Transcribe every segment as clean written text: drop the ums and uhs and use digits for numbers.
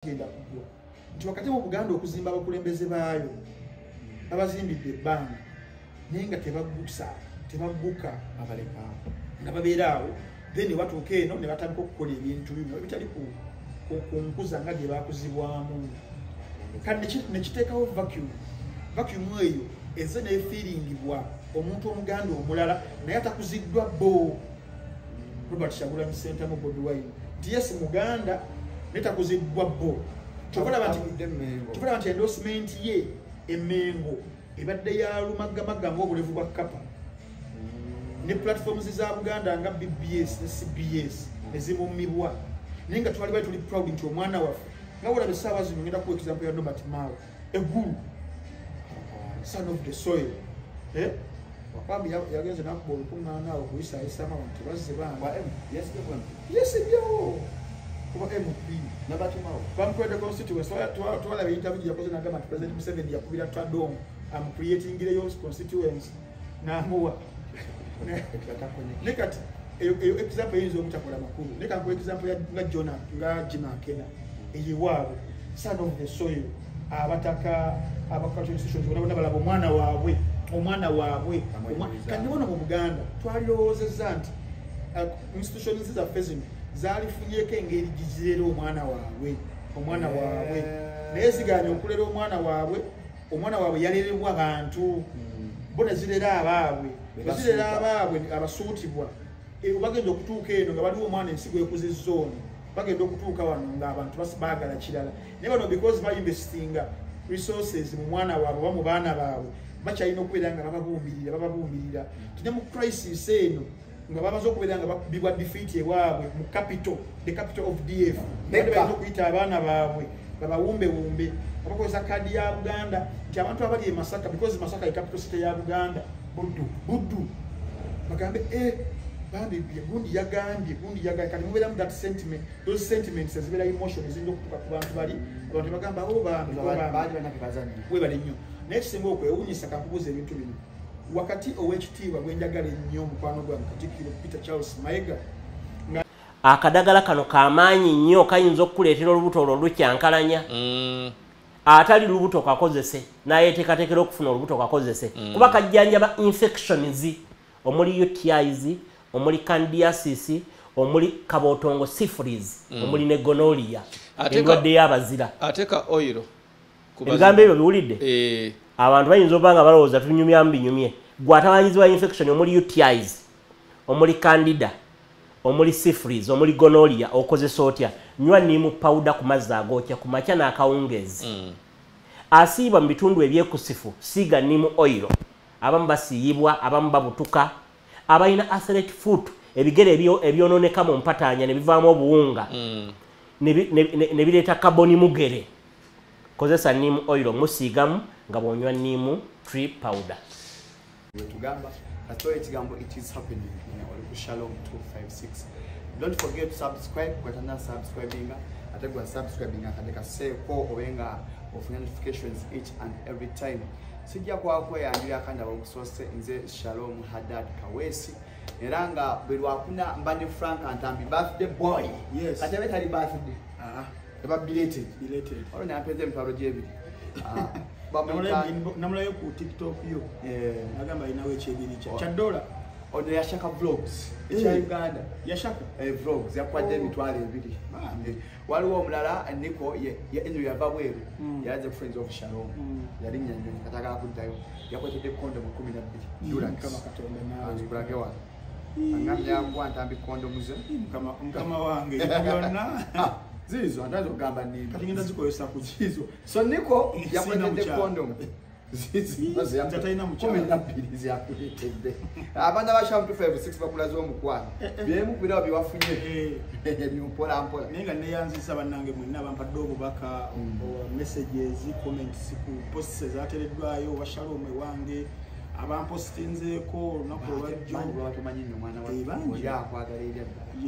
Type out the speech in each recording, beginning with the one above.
genda kugwa nti wakati mu Buganda okuzimba abakulembeze baayo abazimbidde ebbanga naye nga tebagguka abaleka nga babeera awo then batuuka eno ne batandika okukola ebintu bino ebitali ku nkuza nga gye baakuzibwamu kati nekiteekawo vacuum eyo eze neefiiringibwa omuntu omuganda omulala naye atakuziddwa bo Robert Kyagulanyi Ssentamu Bobi Wine nti yesi muganda netakuziddwa bo chokola banti endorsement ye emengo ebadde ya lumagamaga ng'obulevu bwa kapa ne platforms za Buganda nga BBS ne CBS ezimumibwa naye nga twali tuli proud nti omwana waffe nga wala besaawa zino ngenda ku example ya Robert Mao egulu son of the soil wakwambi yagenze nakuba olukuŋŋaana awo kuyisayisama bantu bazze banga yes ebyawo kuba MP nabatumao bamkwenda constituency twala interview yakoze nagamba nti President Museveni yakubira Twadong am creating your constituency namuwa nekati eyo example yinzo omutakola makulu nekanku example ya Jonah nga Jina Kenya eyiwaabwe son of the soil abataka abakatho institutions bona balaba omwana waabwe kandi bona mu Buganda twalirowoozezza nti institutions za pheasant zalifunyeko engeri gizirera omwana waabwe naye ziganye okulera omwana waabwe yalerebwa abantu bona zirera abaabwe abasuutibwa bagenda okutuuka eno nga baliwo omwana ensigo ekuzizza ono bagenda okutuuka wano ng'abantu baagala kirala naye bano because bainvestinga resources mu mwana waabwe oba mu baana baabwe bakyalina okubeera nga bababuumirira tine mu crisis eno nga bamaze okubeera nga bibwa defeat ewaabwe mu the capital of DF bayinza okuyita abaana baabwe babawumbewumbe abakozesa kaadi ya Buganda nti abantu abali e Masaka because Masaka ye capital city ya Buganda buddu bagambe bambi gundi yagambye kati mubeeramu that sentiment those sentiments ezibeera emotion eziyinza okutuuka ku bantu abantu bagamba webale nnyo naye kisinga okwewunyisa kankubuuza ebintu bino wakati ow'ekitiibwa gwenjagala ennyo omukwano gwange Katikkiro Peter Charles Mayiga akadagala kano kamaanyi nnyo kayinza okukuleetera olubuto olwo olukyankalanya atali lubuto kakozese nayeteekateekera okufuna olubuto kakozese kuba kajjanjaba infections omuli UTIs omuli candidiasis omuli kabootongo syphilis omuli ne gonorrhea endwadde y'abazira ateka oil ebigambo ebyo biwulidde abantu bayinza oba nga balowooza tunyumyamu binyumye gw'atabanyizibwa infection omuli UTIs omuli candida omuli syphilis omuli gonorrhea okozesa otya nywa nimu powder ku mazzi agookya ku makya n'akawungeezi asiibwa mu bitundu ebyekusifu siiga nimu oil abamu basiiyibwa abamu babutuka abalina athletic foot ebigere ebyonooneka mu mpataanya ne bivaamu obuwunga ne bireeta kaboni mugere kozesa nimu oil musiigamu nga bw'onywa nimu tree powder. Tugamba ekigambo it is happening oli Shalom 256. Don't forget to subscribe kwatana subscribing ate gwa subscribing akadeka seko obenga ofuna notifications each and every time sijja kwakweyanjira akanda bakusose nze Shalom Haddad Kawesi era nga bwe lwakuna mbane Frank Antambi birthday boy yes ate betali birthday eba belated olo ne apeze mparo jebi namulayo ku TikTok yo nagamba inawe chebiri cha $1 ono yashaka vlogs ekya Uganda yashaka vlogs yakwadde emitwalo ebiri waliwo omulala Nico ya Andrew yavabweru yaze Friends of Shalom yali nyanyo kataka kuddayo yakwetedde kondom 12 kama katonda nawe kurage wa angamya Ntambi kondom ze mukama wange byonna zizo ndazo gamba ni kati ngenda zikozesa ku zizo so Nico yakwetedde kondom nzataina mukyala mpirizi yakuletedde abana bashamu 256 bakulaza omukwano byemu kubira biwafunye ebimpola mpola nenga neyanzisa bannange mwenna bampadde obubaka messages comments ku posts ezatereddwayo wa Shalom wange abampostinzeeko olunaku olwajjo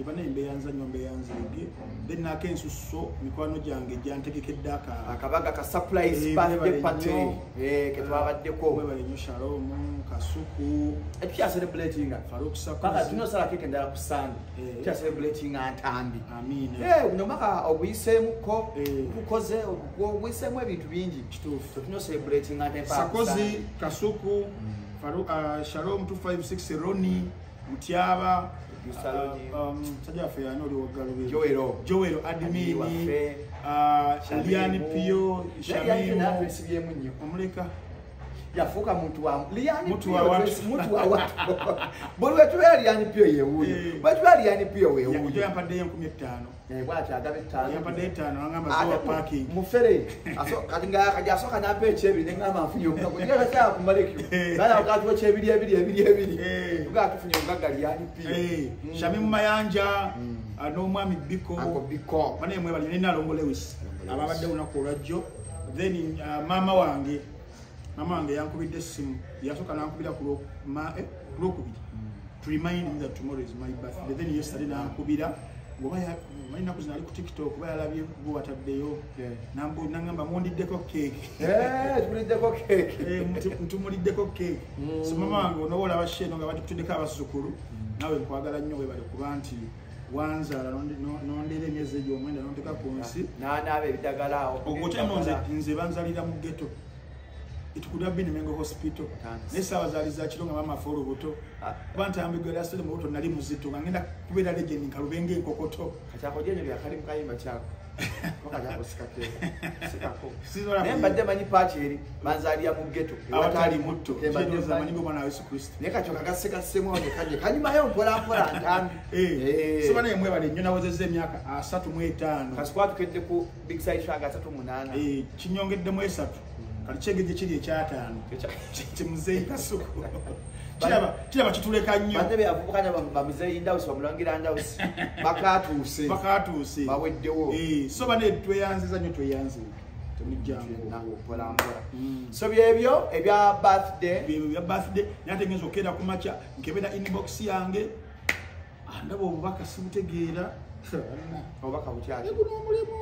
bana embeyanzanyo mbeyanzege then nakensuso mikwano gyange gyantegekedde akabaga ka surprise birthday party ketwabaddeko webalenyo Shalom Kasuku ekya celebrating Farouk kaka tunosala keke ndala kusanga ekya celebrating Ntambi amina unomaka obwisemuko ukoze obwisemu ebintu bingi kituufu tuno celebrating Ntambi Sakozi Kasuku Farouk Shalom 256 Roni Mutiaba sajja fe yani oli wagalo Joero admin Liani Pio Shamim omuleka yafuka muntu wa Liani muntu wa watu boli wetu Liani Pio yewuyo wetu Liani Pio wewuyo yampadde 15 bwacha agabe 5 yampadde 5 ngamba zo parking mufere aso kadinga kajasoka nampe echebiri ngamba afunye okuko ngeka kya kumaleki bana wakati wa chebiri tukatufunye ngaga Liani Pio Shamim Mayanja n'omwami Biko bane mwe bali Nalongo Lewis ababadde unaku olwajjo then mama wange yankubidde essimu yasoka nankubira ku Lwokubiri to remind me that tomorrow is my birthday. Then yesterday nankubira ngoba malina kuzina ali ku TikTok bayalabye bo wataddeyo nangamba mondiddeko cake tuliddeko cake ntumuliddeko cake so mama wange onowola abasheno nga batuddeko abasukulu nawe nkwagala nnyo bwe bali kuba nti wanzala nondera emyezi egyo omwenda nondeka ku nsi n'anaaba ebidagala awo ogotemo nze banzalira mu ghetto. It could have been in Mengo Hospital. Nessa wazaliza kiro nga mama foro buto. Bantambi gwera sele mu buto nali muzito ngenda kubera legend nkalubenge nkokoto. Kachako jene bya kali mukayimba chako. Wakaja kusikate. Sikako. Sizora. Nemba de mani party eri banzalia mu ghetto. Awatali mutto. Kino za mani ngo mwana Yesu Kristo. Neka choka gaseka semo ne kaje. Kanyuma yo mpola ntambi. So bana yemwe bale nnyo nawozeze emyaka 3 Kaskwatu kedde ku big size shaga 3 kinyongedde mu 3. Kalichegeze kiri ekyataano kimuzeyi Kasuku kiraba kituleka nnyo batebe avubukanya bamuzeyi ndawusi bamulangira ndawusi bakatuuse baweddewo so bane tweyanziza nnyo tweyanziza temujjangu mpola so byebyo ebya birthday nate ngenza okenda ku makya nkebera inbox yange ndaba obubaka sibutegeera obubaka bukyaki guno omulimu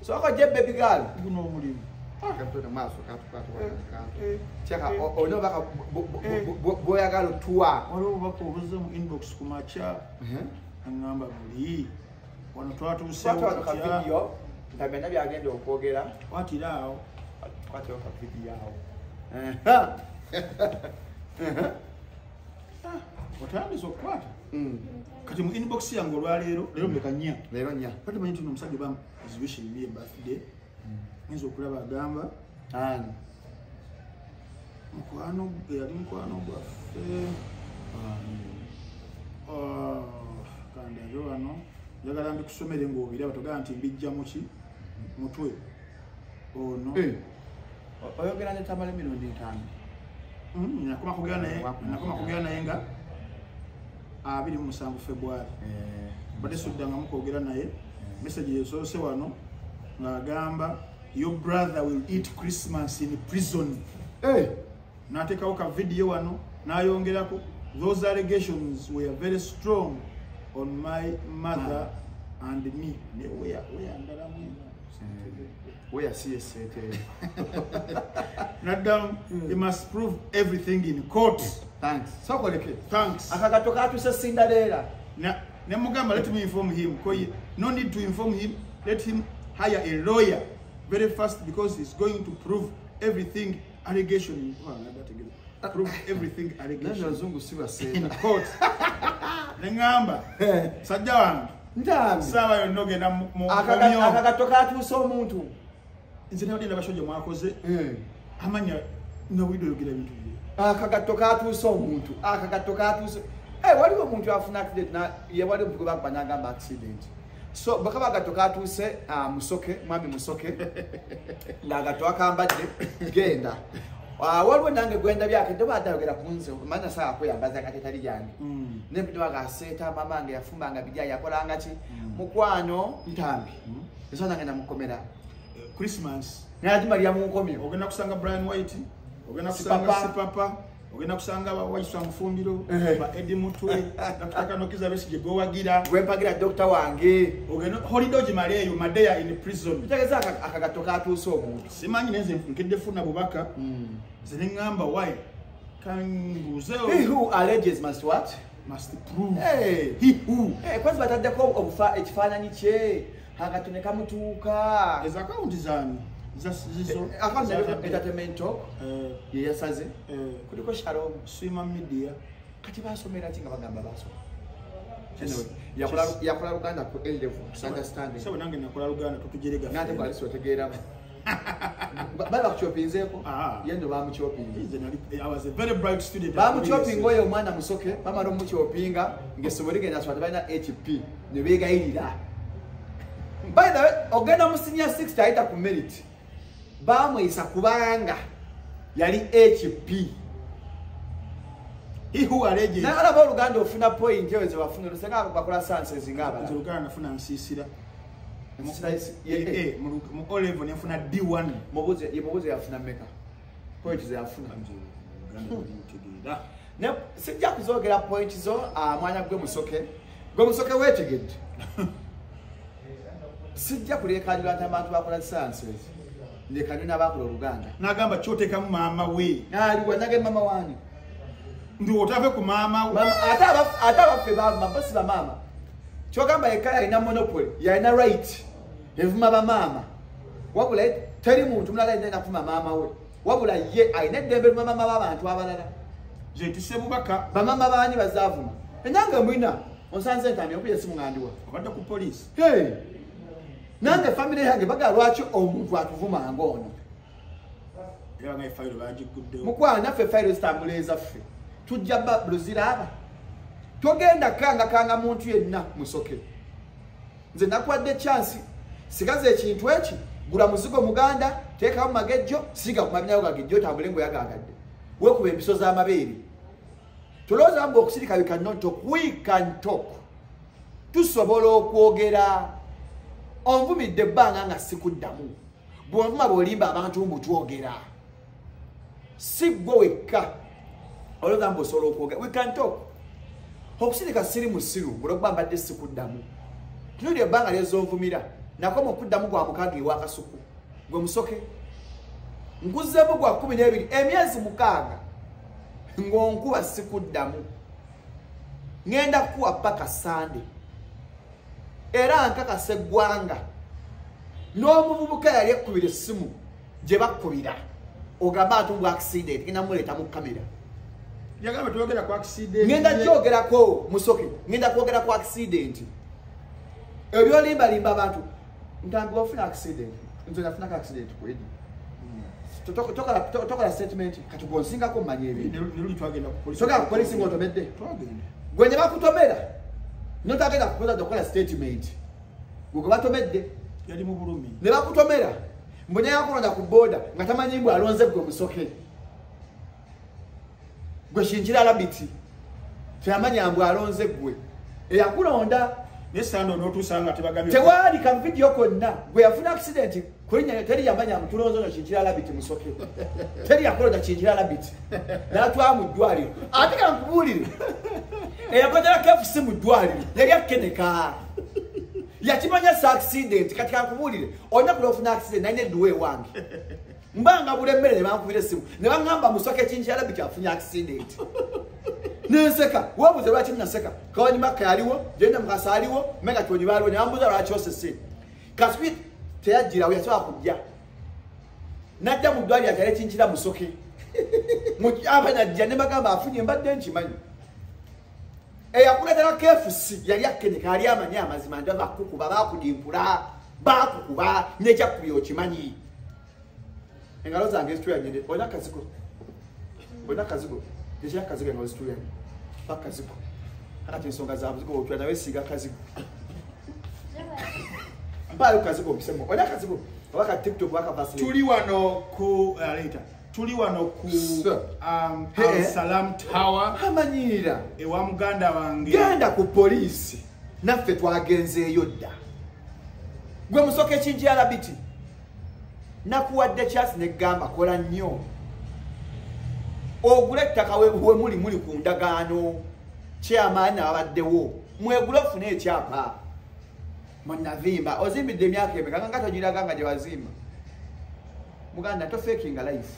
so akaje baby girl guno omulimu kaptona maso katu cheka ono baka boyagalo tuwa waliwo bako obuze mu inbox ku makya ngamba buli wano twatuusewo ka video ndabenda byagenda okwogera watiraawo kwatyo ka video awo otandise okukwata kati mu inbox yange olwaleero leero mbekanya leero nya kati manyi tuno omusajja bamu is wishing me a birthday nzo kulaba agamba mukwano yali mukwano gwaffe kandayo wano njagala mbikusomere ng'obira batogala nti mbijja muki mutwe ono oyogera ne tamale mirundi 5 nakoma kugera naye nga 27 February badde suddanga mukwogera naye message yesoose wano ng'agamba your brother will eat Christmas in prison. Natekawo ka video wano nayongerako those allegations were very strong on my mother and me. Where CST. Nadam, he must prove everything in court. Thanks. So thanks. Akakatoka tu Cinderella. Nemugamba, let me inform him. No need to inform him. Let him hire a lawyer very fast because he's going to prove everything allegation prove everything allegation in court. Nengamba sajja wange ntambi sawa yonnogenda mu akakatoka atuusa omuntu nze nawe ndaba bashoje mwakoze amanya nobwidde oyogera ebintu bye akakatoka atuusa omuntu akakatoka atuusa waliwo omuntu afuna accident na yewali omuntu gwe nagamba accident so bakaba agatoka atuuse mwami musoke ng'agato akambadde genda waliwo nange gwenda byake tebadayogera kunze manya saa kweyambaza katetali yange nempite bagaseeta mamange yafumbanga bijja yakolanga ki mukwano ntambi eso nange namukomera Christmas nayajimalira mu nkomyo ogenda kusanga Brian White ogenda kusanga Sipapa ogenda kusanga waiswa mufumbiro ba Eddie Mutwe Dr. Nokiza Besigye gowagira gwempagira Dr. wange ogenda holiday maleyo madeya in prison bitegeza akagatoka atuusa omuntu simanyi neze nkedde funa bubaka zilingamba why can he who alleges must what must prove he who kwanza bataddeko obufa ekifaananyi kye akatone kamutuuka ezo akaunti zani zizo akaunti entertainment ye yasaze kuliko Shalom Swima Media kati basomera kinga bagamba basoma yakola Luganda ku A level understanding so nange nakola Luganda tutujerega ngate bali sotegeera baba kuchopinzeko yendo bamuchopinze I was a very bright student bamuchopinga oyo omwana musoke bamalo muchopinga ngesoborige naswata bana HP ne begayirira by the way ogenda mu senior 6 taita ku merit bamwisa kubanga yali HP he who alleges na alaba Luganda ofuna point yeweze bafuna lusenga bakola sciences ngaba Luganda nafuna nsisira mu O-level nefuna D1 mubuze yafuna meka point ze yafuna ne sijja kuzogera point zo mwanya gwe musoke wetegedde sijja kulekanira abantu bakola sciences lekanira bakola Luganda nagamba kyotekamu maama we aliwa nage mama wani ndi otave ku maama ataba fe baba basi ba mama kyogamba ekaya ina monopoly ya ina right evuma ba mama wabula teri muntu mulala enda kufuma mama we wabula ye aina dembe mama abantu abalala je tise bubaka ba mama bani bazavuma enanga mwina onsanze ntami okuye simungandiwa abadde ku police nange family yange baga lwaki omuntu atuvuma ngono yanga file bagigudde mukwana fe file stambuleza fe tujja bluziraba togenda kanga muntu yenna musoke nze nakwadde chance sigaze ekintu eki gula muzigo muganda teka mu magejjo siga kumabinyayo gagejjo tambulengo yagagadde wekuba empiso z'amabeere tuloza mbu okusirika we can talk tusobola okwogera onvumidde ebbanga nga sikuddamu bwonvuma bw'olimba abantu mbu twogera si gwe wekka oloza mbu osobola okwogera we can talk okusirika siri musiru bulogba mbadde sikuddamu tunuli ebbanga lyezonvumira nakoma okuddamu gwa mukaaga ewakasuku gwe musoke nkuzzemu gwa 12 emyezi 6 ng'onkuba sikuddamu ngenda kuwa paka Sande era nkakasa eggwanga n'omuvubuka yali ekkubira essimu gye bakkubira ogamba atumbwa accident ngenda muleeta mu kamera yagamba tuyogera ku accident ngenda kyogerako musoke ngenda kwogera ku accident ebyolimbalimba abantu ntangu bafuna accident nze nafuna accident kwedi tokola statement kati gwonsingako mmanya ebintu niruli twagenda ku police soka ku police ng'otomedde twagenda gwe ne bakutomera notagenda kukoza tokola statement gwe batomedde yali mu bulumi ne bakutomera mbonye yakulonda ku boda nga tamanyi mbwe alonze gwe musoke gwe shinjira labiti tuyamanya mbwe alonze gwe eyakulonda nesando notusanga tebagamye tewali ka video konna gwe yafuna accident kulinya teri yamanya mutulonzo no shinjira labiti musoke teri yakulonda shinjira labiti natwa mu ddwaliro ate ka nkubulire eyakodera KFC mu ddwaliro yali akeneka yakimanya sa accident kati ka nkubulire onya kulofuna accident nanye duwe wange mbanga bulemmere ne bankubira simu ne bangamba musoke shinjira labiti afunya accident neseka wabuze lwaki naseka kawani maka yaliwo jenda mukasa aliwo mega toni baliwo ne ambuza lwaki osese kaspi teyajira we yasoba kujja najja mu ddwali yagale kinchira musoke mu abana jja ne bagamba afunye mbadde nkimanyi eyakuletera KFC yali akeneka ali amanya amazima nda bakukuba bakudimpula bakukuba neja kuyo kimanyi engalo zange zitu yanyede ona kaziko deja kaziko ngalo zitu yanyede bakaziko akati nsonga za buziko otwa nawe siga kaziko mpalo kaziko bisemo ona kaziko waka TikTok waka basi tuli wano ku later tuli wano ku Salam Tower amanyira ewa muganda wange genda ku police naffe twagenzeeyo dda gwe musoke kinjira labiti nakuwadde chance ne gamba kola nnyo ogule ettaka we muli ku ndagaano chairman abaddewo mwegule ofune ekyapa munavimba ozimbidde emyaka emeka nga togiraga nga gye wazimba muganda to faking life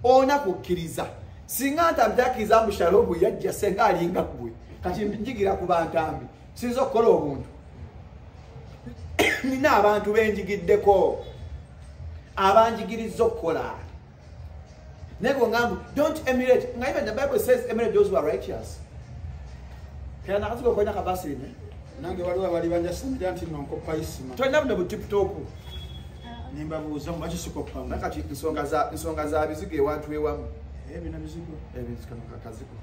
ona kukkiriza singa ntamtakiriza mushalobu yajja senga alinga gwe kati njigira ku bantambi sinza okukola obuntu nina abantu benjigiddeko abanjigiriza okukola nego ngambu don't emulate nga even the Bible says emulate those who are righteous kaya nakaziko kwenda kabasiri ne nange waliwo abali banjasamira nti nonkopa isima twenda buno butiputopu nimbabuuza mubaki sikopamu nakati nsonga za bizigo ewantu ewamu bino bizigo kazigo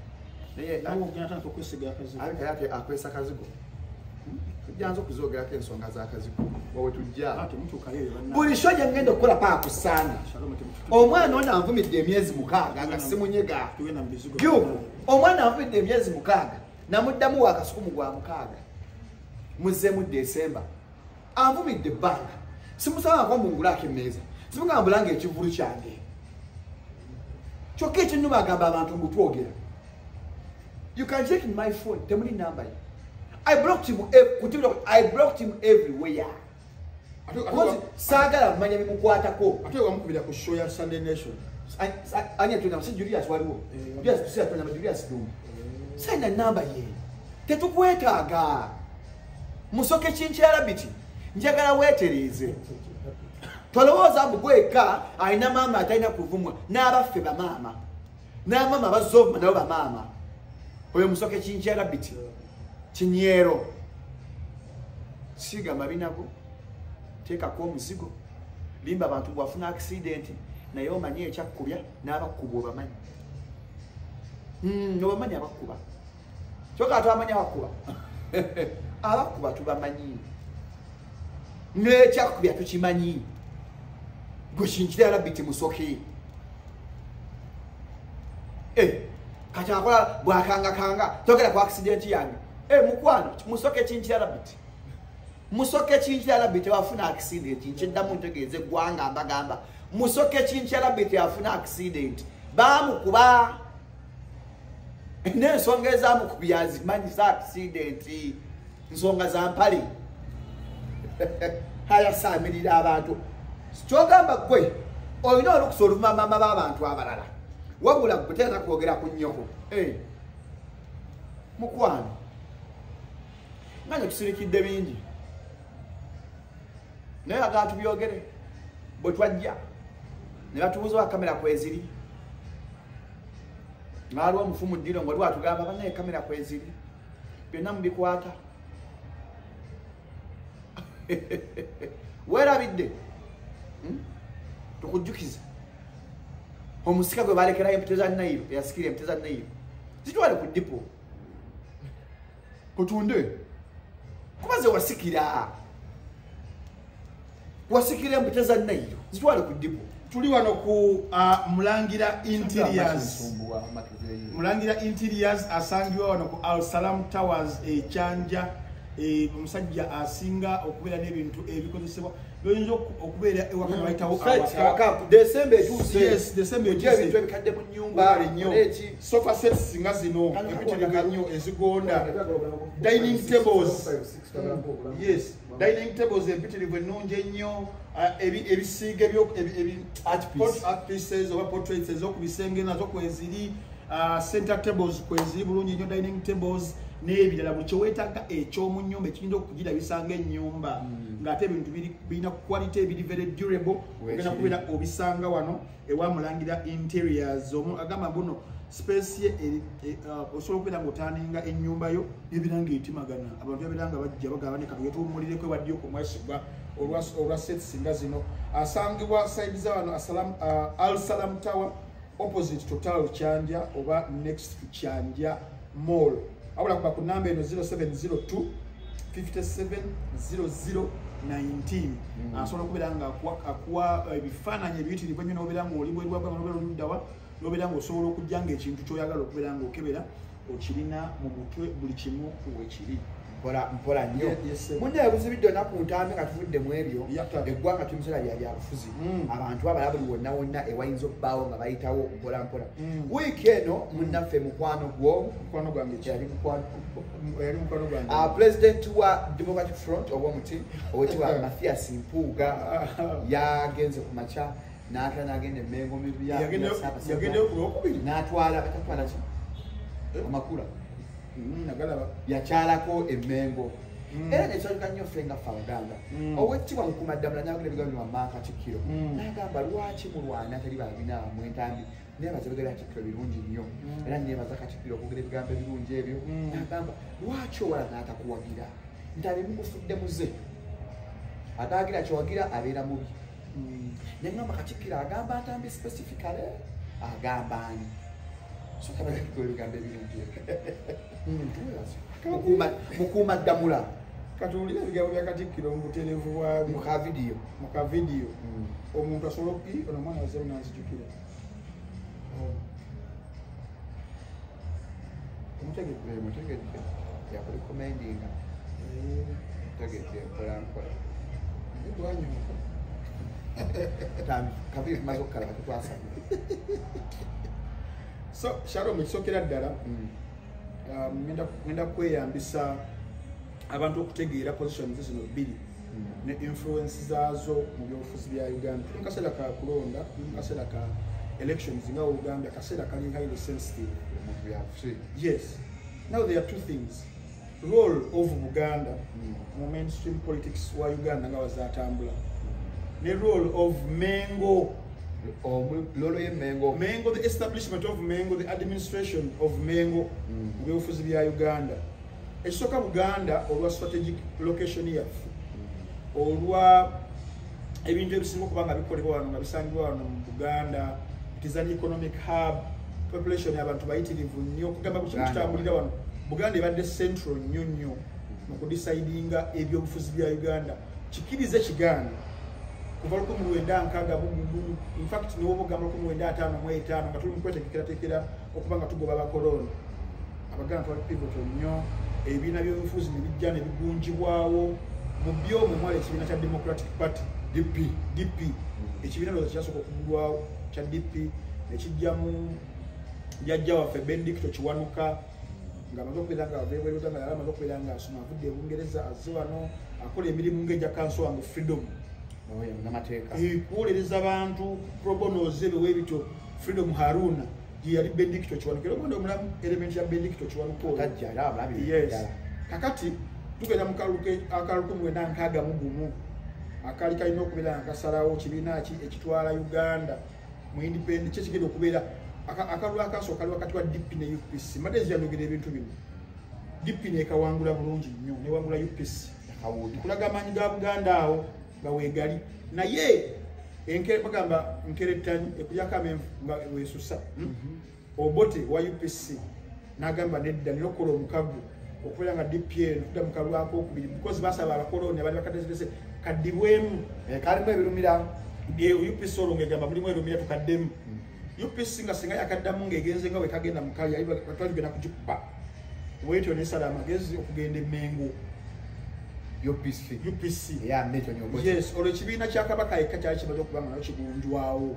naye ogenda okwesiga akazigo alika yake akwesa akazigo tujjanza okuzogerako ensonga za akazigo wowe tujja buli sho gye ngenda okukola paaku saana omwana ono anvumidde emyezi 6 nga simunyega omwana anvumidde emyezi 6 namuddamu wakasukumu gwa 6 muzeemu Desemba anvumidde ebbanga simusabako mungulako emmeeza simugambulanga ekivulu kyange kyokka ekinuma agamba abantu mbutwogera you can check in my phone temuli number ye I blocked him everywhere saagala mmanya bimukwatako ate wamukubira ku show ya Sunday Nation ani atuna si Julius waliwo Julius tusia tuna Julius dum sina namba ye tetukwetaaga musoke kinkyala biti njagala weetereze tolowooza bugweka alina maama atalina kuvumwa n'abaffe bamaama n'amaama bazovuma nabo bamaama oyo musoke kinkyala biti kinyero siga mabinago teekako omuzigo limba abantu bwafuna accident naye omanyi ekyakubya n'abakkuba obamanyi obamanyi abakkuba kyokka atwamanya abakkuba abakkuba tubamanyi n'ekyakubya tukimanyi gwe kinkirala biti musoke kati akola bwakangakanga togera ku accident yange mukwano musoke kinkirala biti musoke kinkirala biti wafuna accident nkiddamu ntegeeze eggwanga mbagamba musoke kinkirala biti afuna accident bamukuba n'ensonga ezamukubya zimanyi za accident nsonga za mpale hayasaamirira abantu kyogamba gwe olina olukusa oluvumamama b'abantu abalala wabula kuteera kwogera ku nnyoko mukwano nga tusirikidde bingi naye agala tubyogere bwe twajja ne batubuuza kamera kweziri nga waliwo omufumu ddiro nga lwatugamba bannaye kamera kweziri byonna mubikwata weerabidde tukujjukiza omusika gwe balekerayo empite za Nairo eyasikira empite za Nairo zitwale ku dipo kutunde kubaze wasikira empite za Nairo zitwale ku dipo tuli wano ku Mulangira Interiors asangibwa wano ku Al Salam Towers Chanja omusajja asinga okubeera n'ebintu ebikozesebwa byinza okubeera ewaka bayitawo December ebintu ebikadde mu nnyumba nnyo sofa sets nga zino empitirivu ennyo ezigonda dining tables empitirivu ennungi ennyo ebisiige art pieces oba portraits ez'okubisenge nazo kweziri center tables kweziri bulungi nnyo dining tables n'ebirala buli kyeweetaaga ekyomu nnyumba ekiyinza okugirabisanga ennyumba ng'ate ebintu birina quality ebiri very durable ogenda kubeera obisanga wano ewa Mulangira Interiors agamba buno space ye osobola okubeera ng'otaaninga ennyumba yo n'ebiranga etimagana abantu babiranga bajja bagaba ne katuge tuwummulireko ewaddi okumwesigwa olwa sets nga zino asangibwa side za wano Al Salam Tower opposite Total Chanja oba next to Chanja Mall abula kuba ku namba eno 0702 570019 asobola okubeera nga akuwa ebifaananyi ebiyitirivu ennyo n'obeera ng'olibwerwagwa n'oluddawa n'obeera ng'osobola okujja ng'ekintu ky'oyagala okubeera ng'okebera okirina mu mutwe buli kimu wekiri mpola nnyo munne ebuzibidde naku ntambe nga tuvudde mu ebyo eggwanga tumusala lya bufuzi abantu abala buli wonna wonna ewayinza okubbaawo nga bayitawo mpola mpola wiiki eno munnaffe mukwano gwange president wa Democratic Front obwomuti owekitibwa Mathias Mpuuga yagenze ku makya n'atwala n'agenda Emmengo mu n'atwala ki amakula yakyalako Emmengo era nekirabika nnyo ffe nga ffe Abaganda owekitibwa Mukuumaddamula n'agenda ebigambo bya Mama Katikkiro n'agamba lwaki mulwana teri babina mu entambi nebaza ebigala Katikkiro birungi nnyo era nebaza Katikkiro okwogera ebigambo ebirungi ebyo n'agamba lwaki owala n'atakuwagira ntabe mukufudde muze ataagira kyowagira abeera mubi neŋŋamba Katikkiro agamba ntambi specifically agamba ani sokabatikikola ebigambo ebirungi Mukuumaddamula katuwulira ebigambo bya Katikkiro mu butereevu bwa mu kavidiyo omuntu asobola okuyi ono omwana wazeewo nanzijukira mutegedde yakulikomendinga mutegedde mpolampola kaviri tumaze okukalaba tutwasana so Shalom ekisokera ddala ngenda kweyambisa abantu okutegeera positions zino bbiri ne influence zaazo mu byobufuzi bya Uganda mu kaseera ka kulonda mu kaseera ka elections nga Uganda kaseera kali highly sensitive. Yes, now there are two things: role of Buganda mu mainstream politics wa Uganda nga wazatambula ne role of Mengo Mengo, the establishment of Mengo, the administration of Mengo mu byobufuzi bya Uganda. Ekisooka Buganda olwa strategic location yaffe olwa ebintu ebisinga okuba nga bikolebwa wano nga bisangibwa wano mu Buganda. It is an economic hub, population y'abantu bayitirivu nnyo okugamba ku kintu kitambulira wano. Buganda ebadde central nnyo nnyo mu kudecidinga ebyobufuzi bya Uganda. Kikirize Kiganda kuva 1960 in fact niwo bugamba 1955 nga tuli mu kweteekerateekera okuba nga tugoba abakoloni. Abaganda twali pivotal nnyo. Ebibiina by'obufuzi ne bijja ne bigunjibwawo mu by'omwo mwali ekibiina kya Democratic Party DP ekibiina looza kyasooka okugulwawo kya DP nekijjamu jjajja waffe Bendikito Kiwanuka nga amaze okubeera nga aveebweruta nga yali amaze okubeera nga asoma avudde e Bungereza azze wano akola emirimu ng'egya kanso wange Freedom kuwolereza abantu pro bono ozebe w'ebito Freedom Haruna gye yali Bendikito Kiwanuka era omwana omulamu element ya Bendikito Kiwanuka yes kakati tugenda mu akaluku 1961 akali kalina okubeera nga kasalawo kibiina ki ekitwala Uganda mu independent kigenda okubeera akalulu akasooka kali wakati wa DP ne UPC madezi yanogera ebintu bino DP nekawangula bulungi nnyo newangula UPC kulaga amaanyi ga Buganda awo nga weegali naye bagamba nkerettanyi ekulyako amenvu nga weesusa Obote wa UPC n'agamba nedda nirokola omukago okubeera nga DP eno tudda mu kalulu akokubiri because basaba abakoloni abali bakatezese kaddibwemu kalimu ebirumira UPC olwo ng'egamba mulimu erumira tukaddemu UPC nga singa yakaddamu ng'egenze nga bwe kagenda mu kali twagenda kugikupa bwetyo nesala amagezi okugenda Emmengo UPC yes olwo ekibiina kya Kabaka yekka kyali kimaze okuba nga nayo kigunjwawo.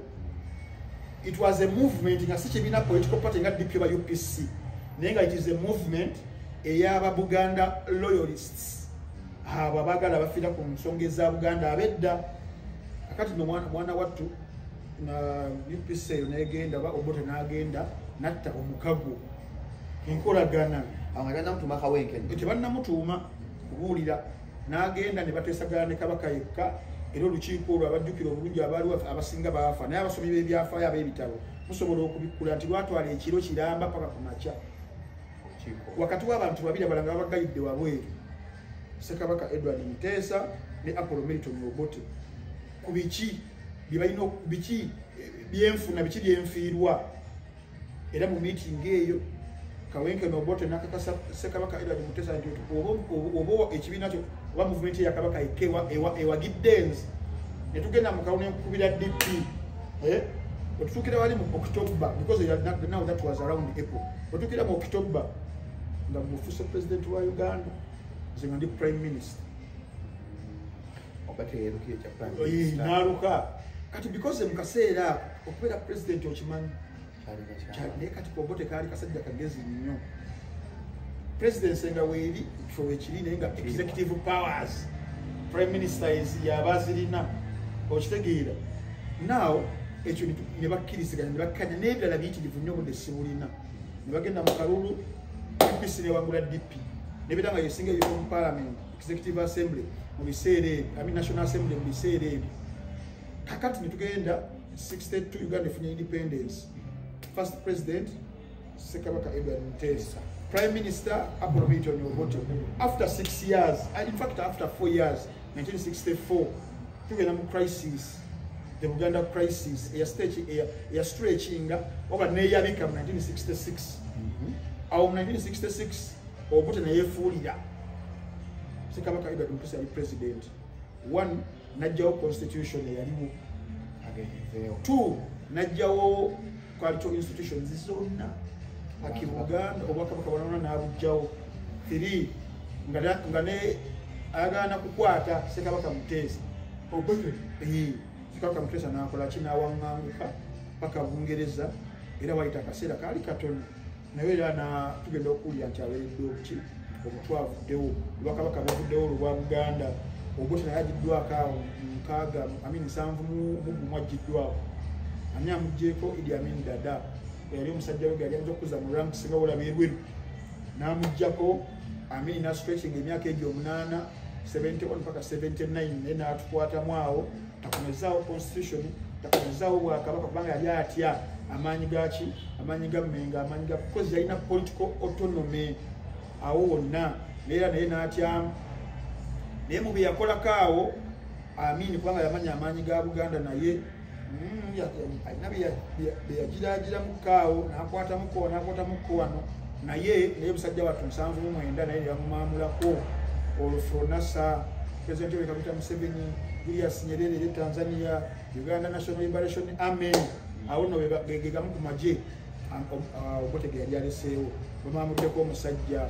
It was a movement nga si kibiina political party nga DP ba UPC naye nga it is a movement ey'aba Buganda loyalists abo abagala bafiira ku nsonga eza Buganda abedda akati no mwana wattu na UPC eyo negenda ba Obote n'agenda natta omukago enkolagana tebannamutuuma kubuulira n'agenda ne bateesagana ne Kabaka yekka era olukiiko olwo abajjukira obulungi abaaliwo abasinga baafa naye abasomi b'ebyafaayo ab'ebitabo musobola okubikkula nti lwatwala ekiro kiramba paka ku makya wakati w'abantu babiri abalanga babagayidde wabweru Ssekabaka Edward Muteesa ne Apollo Milton Obote ku biki byebalina biki byenfuna biki byenfiirwa era mu meeting eyo Kawenke n'Obote n'akakasa Ssekabaka Edward Muteesa nti oba ekibiina kyo oba movement ya Kabaka ewagiddenzi ne tugenda mu kalulu n'ekukubira DP otutuukira wali mu October because now that was around April otutuukira mu October nga mufuuse president wa Uganda nze nga ndi prime minister Prime naluka kati because mukaseera okubeera president okimanyi naye kati Obote kaali kasajja kagezi nnyo presidency nga weeri ekifo wekiri naye nga executive powers prime minister yaba zirina okitegeera now ekyo ne bakkiriziganya ne bakkanya n'ebirala biyitirivu nnyo budde sibulina ne bagenda mu kalulu UPC ne wangula DP ne beera nga yesinga ebyo mu parliament executive assembly mu biseera ebyo national assembly mu biseera ebyo kakati ne tugenda 62 Uganda efunye independence first president Ssekabaka Edward Mutesa prime minister Abraham Obote after 6 years in fact after 4 years 1964 tugenda mu crisis the Uganda crisis ya stretchinga oba neyabika mu 1966 au 1966 Obote na yefuulira Ssekabaka Edward Mutesa yali president 1 najjawo constitution eyaliwo 2 najjawo quality institutions zonna akibuganda obwakabaka bwonna n'abujjawo 3 nga ne ayagala kukwata Ssekabaka Mutesa Ssekabaka Mutesa n'akola ki n'awaŋŋanguka paka Bungereza era wayita akaseera kaali katono naye era tugenda okuwulira nti aweereddwa obuki obutwavuddewo obwakabaka bwavuddewo olwa Buganda Obote naye agiddwako awo 7 mu agiddwako ani amugjeeko Idi Amin Dada yali omusajja we yali ayinza okuza mu ranks nga olaba erweru n'amuggyako Amin n'astretching emyaka egyo 8 71 mpaka 79 naye n'atukwatamu awo takomezaawo constitution takomezaawo bwakabaka kubanga yali atya amaanyi gaki amaanyi ga Mmenga amaanyi ga because yalina political autonomy awo wonna neera naye n'atyamu naye mu bye yakolako awo Amin kubanga yamanya amaanyi ga Buganda naye alina beyagiraagiramu kaawo n'akwatamuko wano naye musajja wattu 79 naye yamumamulako olufronasa president we Kaguta Museveni Julius Nyerere eri Tanzania Uganda National Liberation Army awo no begegamu ku magye Obote ge yali aleseewo bamamuddeko omusajja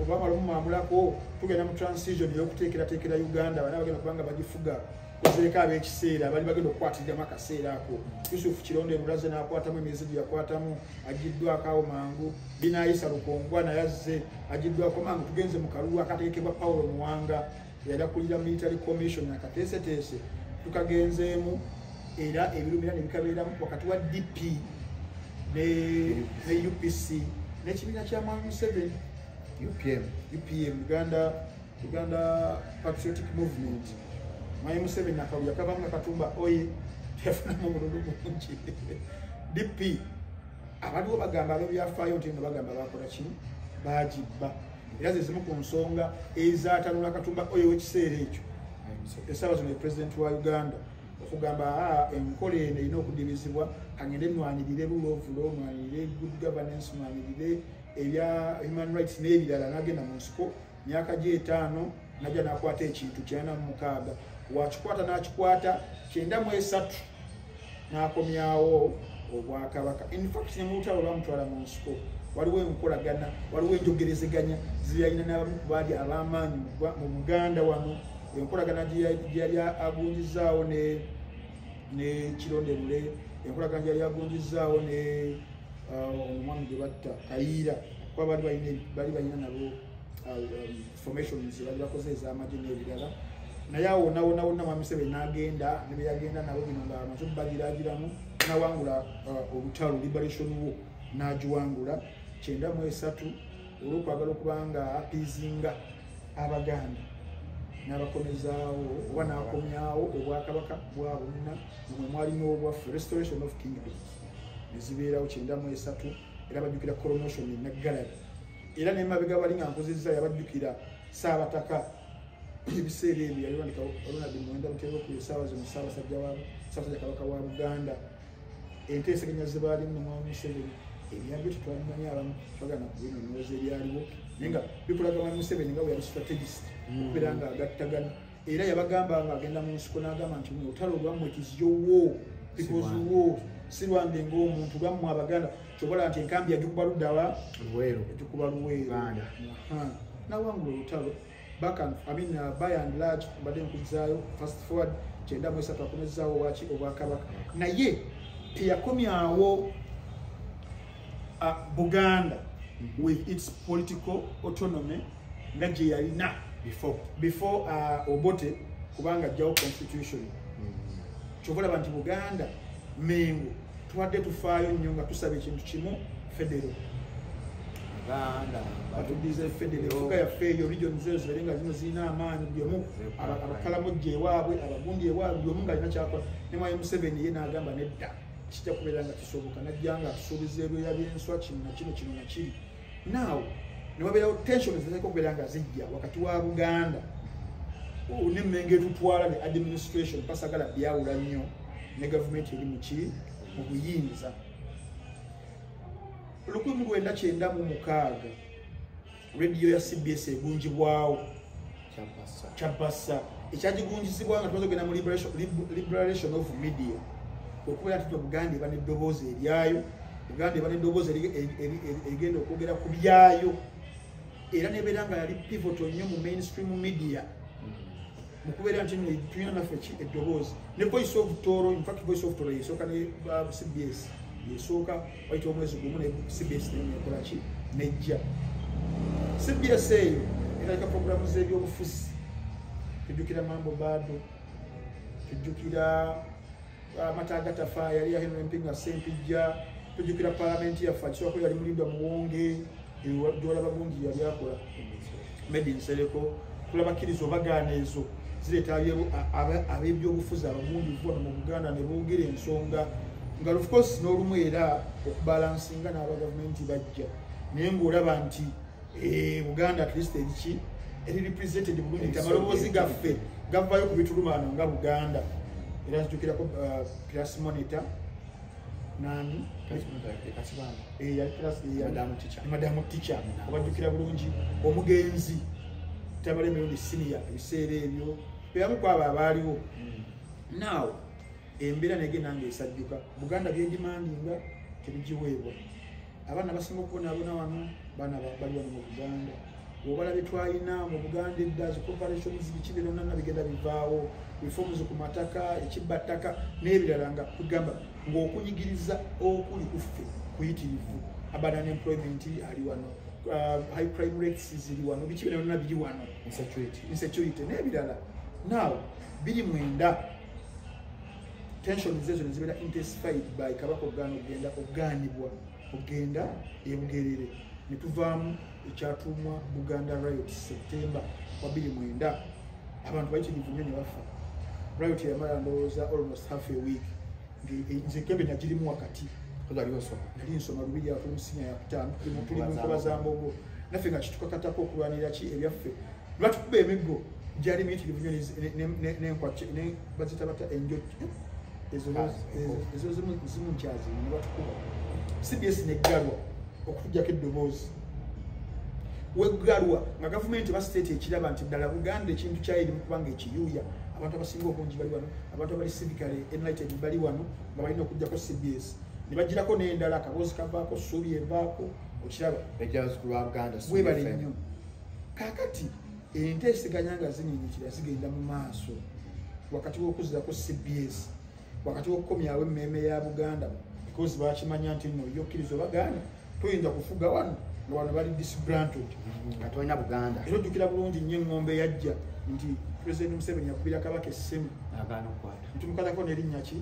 obama lumamulako tugenda mu transition y'okuteekerateekera Uganda bana bagenda kubanga bagifuga kuzireka ab'ekiseera bali bagenda okukwatiriramu akaseera ako Yusuf Kironde Mulaze n'akwatamu emyezi gye yakwatamu agiddwako awo mangu Binaisa Lukongwa naye azze agiddwako mangu tugenze mu kalulu akateekebwa Paulo Muwanga yali akulira military commission akateeseteese tukagenzeemu era ebirumira ne bikabeeramu wakati wa DP ne UPC n'ekibiina kya Mwami Museveni UPM Uganda Patriotic Movement Mwami Museveni nakawuya kavamu Katumba oye yafunamu omululu mungi DP abaliwo bagamba abebyafaayo nti nga bagamba bakola ki bagibba era ze zimu ku nsonga ezaatanula Katumba oye w'ekiseera ekyo esaawa zino president wa Uganda okugamba enkola eno erina okudibizibwa kangende nwanirire rule of law nwanirire good governance nwanirire ebya human rights n'ebirala n'agenda mu nsiko myaka gye 5 najja n'akwata ekintu 96 wakikwata n'akikwata 93 n'akomyawo obwakabaka in fact ne mulutalo lwamutwala mu nsiko waliwo enkolagana waliwo enjogerezeganya zirina n'abamu ku baali ab'amaanyi mu Buganda wano enkolagana gye yali agunjizaawo ne Kironde Mule enkolagana gye yali agunjizaawo ne omwami gwe batta Kayiira kuba bali balina nabo formations bali bakoze ez'amagye n'ebirala naye awo wonna Mwami Museveni n'agenda ne beyagenda nabo bino nga amaze bagiraagiramu n'awangula olutalo liberation war n'agiwangula 93 olw'okwagala okubanga apiizinga Abaganda n'abakomezaawo oba n'akomyawo obwakabaka bwa bonna mwe mwalimu obwaffe restoration of kingdom nezibeerawo 93 era bajjukira coronation n'eggalari era n'emabega bali nga nkozezza yabajjukira Ssaabataka ebiseera ebyo yali wandika Ronald Muwenda Mutebi ku essaawa zino Ssaabasajja Kabaka wa Buganda enteeseganya ze baalimu Mwami Museveni ebyabyo tetwabimanyi abamu bagana kubinonooza ebyaliwo naye nga bikulaga Mwami Museveni nga bwe yali strategist okubeera nga agattagana era yabagamba nga agenda mu nsiko n'agamba nti olutalo lwammwe it is your war because war si lwange ng'omuntu lwammwe Abaganda kyobola nti enkambi yagikuba luddawa Luweero egikuba Luweero nawangula olutalo by and large mbadde nkuzaayo fast forward kyenda mu esatu akomezaawo waki obwakabaka naye teyakomyawo Buganda with its political autonomy nga gye yalina before Obote kubanga ajjawo constitution kyobalaba nti Buganda Mengo twadde tufaayo nnyo nga tusaba ekintu kimu federal batudize federal fuga yaffe eyo region zezo ziberenga zino zirina amaanyi byomu abakalamojje ewaabwe abagundi ewaabwe byomu nga alina kyakola ne mwaye Museveni ye n'agamba nedda kijja kubeera nga kisoboka najja nga atusuubiza ebyoya by'enswa kino na kiri now ne wabeerawo tension zireka okubeera nga zijja wakati wa Buganda ne Mmengo etutwala ne administration pasagala byawula nnyo ne gavumenti eri mu buyinza 1996 radio ya CBS egunjibwawo Chabasa ekyagigunjisibwa nga twazogenda mu liberation of media okubeera nti Buganda eba n'eddoboozi eryayo Buganda eba n'eddoboozi erigenda okwogera ku byayo era nebeera nga yali pivotal nnyo mu mainstream media mu kubeera nti tulina naffe eddoboozi ne Voice of Toro in fact Voice of Toro yesooka ne CBS yesooka wayita omwezi gumu ne CBS nekola ki nejja CBS eyo erabika programu z'ebyobufuzi tujjukira Mambo Bado tujjukira Mataga Tafa yali ya Henry Mpinga Sempijja tujjukira parliament yaffe akisobola ko yali Mulindwa Muwonge gyolaba bungi yali akola Made in Sereko kulaba kirizo bagaana ezo zireeta ab'ebyobufuzi abagundivu wano mu Buganda ne boogera ensonga nga of course n'olumu era okubalansinga n'aba gavumenti bajja naye ng'olaba nti Buganda at least eriki eri represented bulungi nti amaloboozi gaffe gavaayo ku bitulumaano nga Buganda era nzijukirako class monitor nani Madam Teacher obajjukira bulungi omugenzi tabale emirundi senior ebiseera ebyo bebamu kwabo abaaliwo now embeera negenda nga esajjuka Buganda byedimandinga tebigiweebwa abaana basinga okubonaabona wano baana bali wano mu Buganda obalabye twalina mu Buganda edda corporations biki byonna bigenda bivaawo reforms ku mataka ekibattaka n'ebirala nga kugamba ng'okunyigiriza okuli kuffe kuyitirivu abandon employment ali wano high crime rates ziri wano biki byonna biri wano insecurity n'ebirala now biri mwenda tension zezo nezibeera intensified by Kabaka Oganda ogenda okugaanibwa ogenda ebugerere ne tuvaamu ekyatumwa Buganda Riot September 29 abantu bayitirivu nnyo ne bafa riot yamala ndowooza almost half a week nze kebe nagirimu wakati nali nsoma lubiri awo tuli mu sinya ya kutaano tuli mu nkoba za Mbogo naffe nga kitukakatako okulwanira ki ebyaffe lwatukuba emiggo gyali miyitirivu nnyo ne bazita bata enjoki ezo zimu nkyazi ne batukuba CBS neggalwa okutujjako eddoboozi weggalwa nga gavumenti basiteeti ekiraba nti ddala Buganda ekintu kyayiri mu kubanga ekiyuuya abantu abasinga obungi bali wano abantu abali civically enlightened bali wano nga balina okujjako CBS ne bagirako n'endala akaboozi kavaako ssuubi evaako okiraba webale nnyo kaakati enteeseganya nga zinyinyikira zigenda mu maaso wakati w'okuzirako CBS wakati w'okukomyawo emmeeme ya Buganda because bakimanya nti nno yokkiriza Baganda toyinza kufuga wano nga wano bali disgruntled katolina Buganda era ojjukira bulungi nnyo engombe yajja nti President Museveni yakubira Kabaka essimu ntumukatako n'erinnya ki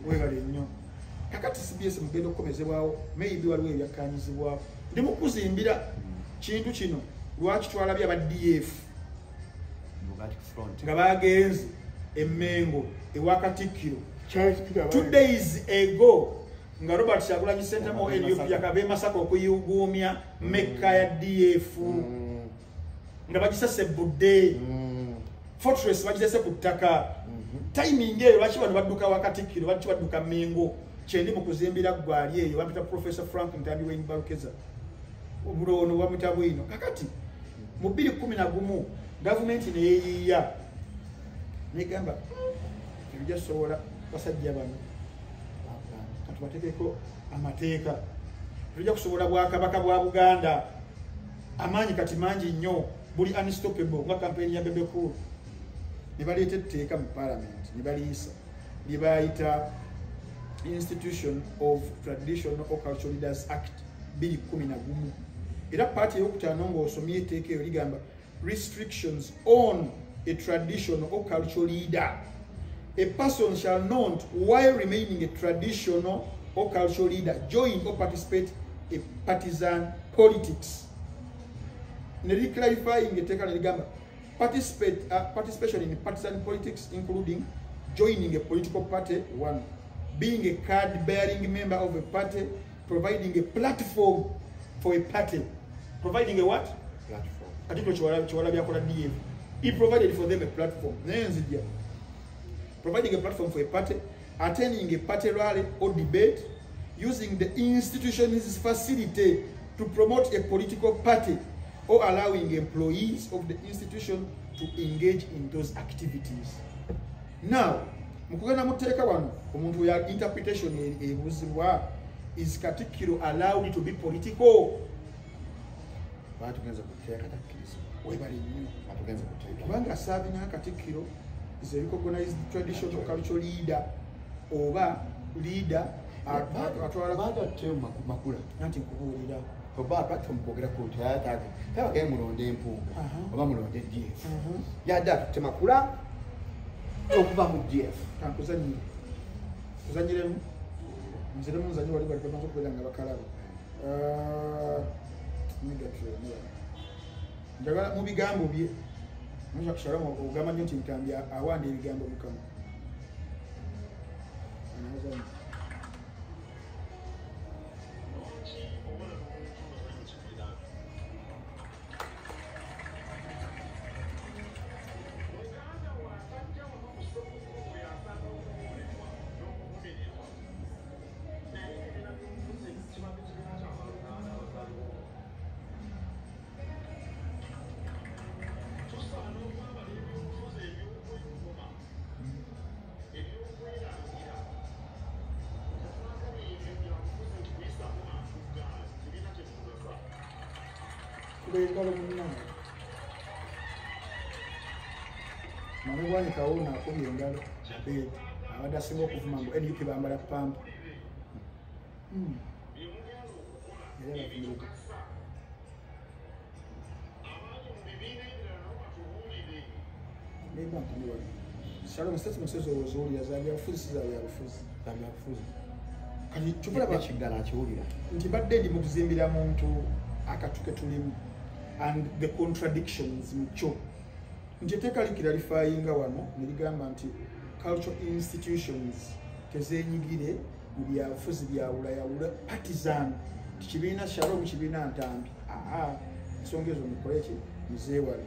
webale nnyo kakati CBS mugenda okukomezebwawo maybe waliwo ebyakkaanyizibwako ndi mu kuzimbira kintu kino lwaki twalabye aba DF nga bagenze Emmengo ewa Katikkiro 2 days ago nga Robert Kyagulanyi Ssentamu Ethiopia kabe Masaka okuyugumya Mecca ya DF nga bagisase budde fortress bagisase ku ttaka timing eyo lwaki bano badduka wa Katikkiro lwaki badduka Mmengo kyendi mu kuzimbira gwali eyo bampita Professor Frank Ntambi Wayne Balukeza obulono bwamwita bwino kakati mu 2011 gavumenti neyeyiya negamba tujja sobola basajja bano katubateekeko amateeka tujja kusobola Bwakabaka bwa Buganda amaanyi kati mangi nnyo buli unstoppable nga campaign ya Bebe Cool ne baleeta etteeka mu parliament ne baliisa lye bayita Institution of Traditional or Cultural Leaders Act 2011 era party eyokutaano ng'osomye etteeka eyo ligamba restrictions on a traditional or cultural leader. A person shall not, while remaining a traditional or cultural leader, join or participate in partisan politics. Neri clarifying etteeka ne ligamba participation in partisan politics, including joining a political party, one, being a card-bearing member of a party, providing a platform for a party. Providing a what? Platform. He provided for them a platform. Providing a platform for a party, attending a party rally or debate, using the institution's facility to promote a political party, or allowing employees of the institution to engage in those activities. Now, mukugenda muteeka wano omuntu ya interpretation ebuzibwa, is Katikkiro allowed to be political? Batugenza kuteeka Katikkiro. Webali nnyo. Batugenza kuteeka. Kubanga serving Katikkiro is a recognized traditional cultural leader oba leader atwala baada teo makula. Nanti nkubuulira. Oba platform kwogera ku tayata. Tabaga mulonde empunga. Oba mulonde DF. Yadda tutemakula okuva mu DF. Kankuzanyire. Kuzanyiremu. Nziremu nzanyi wali bali bamaze okubeera nga bakalaba. Njagala mu bigambo bye. Mwisha kusharamu ogamba nti Ntambi awanda ebigambo Mukama. Engalo munange mamegwani kawona akubye engalo abadde asinga okuvuma mbu NUP bambala pampa Shalom statement says ozulira za byabufuzi siza byabufuzi kati kyokula bakigala akiwulira nti badde ndi mu kuzimbira muntu akatuke tulimu and the contradictions mcho nti etteeka likiralifayinga wano ne ligamba nti cultural institutions tezenyigire mu byabufuzi byawulayawula partisan kibiina Shalom kibiina Ntambi ensonga ezo mukoleki muzeewale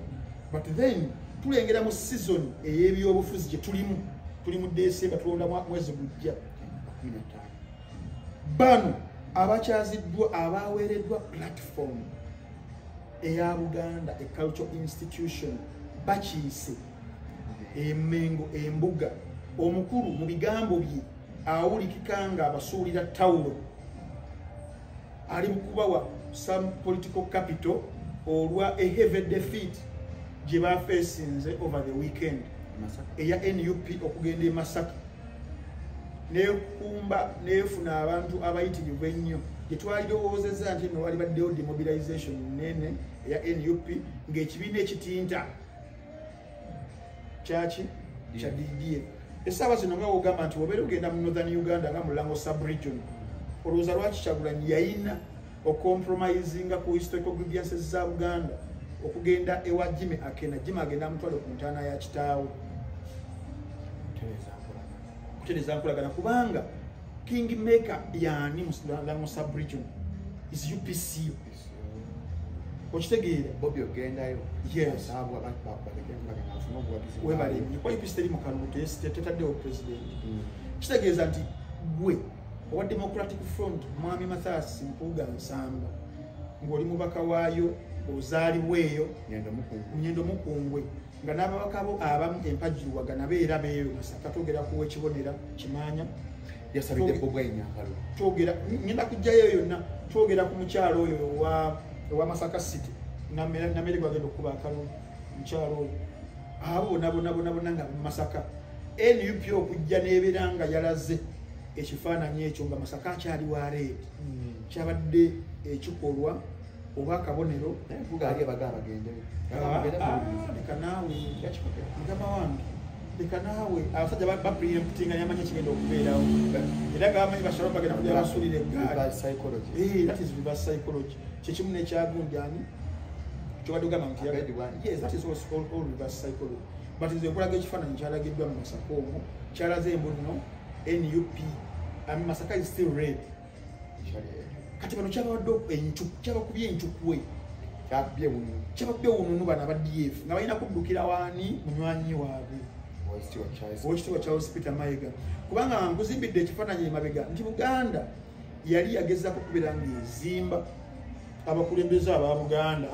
but then tulengera mu season ey'ebyobufuzi gye tuli mu December tulonda mwezi gujja bano abakyaziddwa abaweereddwa platform eya Buganda a cultural institution bakiise emengo embuga omukulu mu bigambo bye awulikika nga abasuulira tawulo ali mu kubawa some political capital olwa a heavy defeat gye bafacinze over the weekend eya NUP okugenda e Masaka nekumba nefuna abantu abayitirivu ennyo gye twalirowoozezza nti no wali baddewo demobilization nene eya NUP ng'ekibiina ekitinta kyaki kya DDA essaawa zino nga wogamba nti wobeera ogenda mu Northern Uganda nga Mulango sub-region olowooza lwaki Kyagulanyi yayina ocompromisinga ku historical grievances za Buganda okugenda ewa Jimmy Akena Jimmy agenda amutwale ku ntaana ya kitaawe kutereza nkolagana kubanga Kingmaker yani Mulango sub-region is UPC okitegeera Bobby ogendayo yes sababu abantu babalekengana afuna obuwagizi webale kwa UPC teri mu kalulu tetaddewo president kitegeeza nti gwe owa Democratic Front Mwami Mathias Mpuuga Nsamba ng'oli mubaka waayo ozaaliweeyo Nyendo Mukungwe nga n'ababaka bo abamu empajjiruwagana beera beeyo Masaka twogera ku w'ekibonera Kimanya yasabidde Bob Wainyangalo twogera ngenda kujjayo yonna twogera ku mukyalo oyo owa Masaka City namere bagenda okuba akalu mkyalo abo nabo nga Masaka NUP okujja n'ebeera nga yalaze ekifaananyi ekyo nga Masaka akyali wa red kyabadde ekikolwa oba akabonero leka naawe mugama wange leka naawe abasajja bapreemptinga yamanya kigenda okubeerawo era nga bamanyi bashalo bagenda kujja basulira eggaali that is reverse psychology kyekimu nekyagundi ani kyobadde ogamba nti yes that is all reverse psychology but nze nkulaga ekifaananyi kyalagiddwa mu Masaka omwo kyalaze embonino NUP Masaka is still red kati bano kyabakubye enkyukwe kyabakubye wununu bano aba DF nga balina kuddukira waani munywanyi waabwe Oweekitiibwa Charles Peter Mayiga kubanga nkuzimbidde ekifaananyi emabega nti Buganda yali yagezaako kubeera ng'ezimba abakulembeze aba Buganda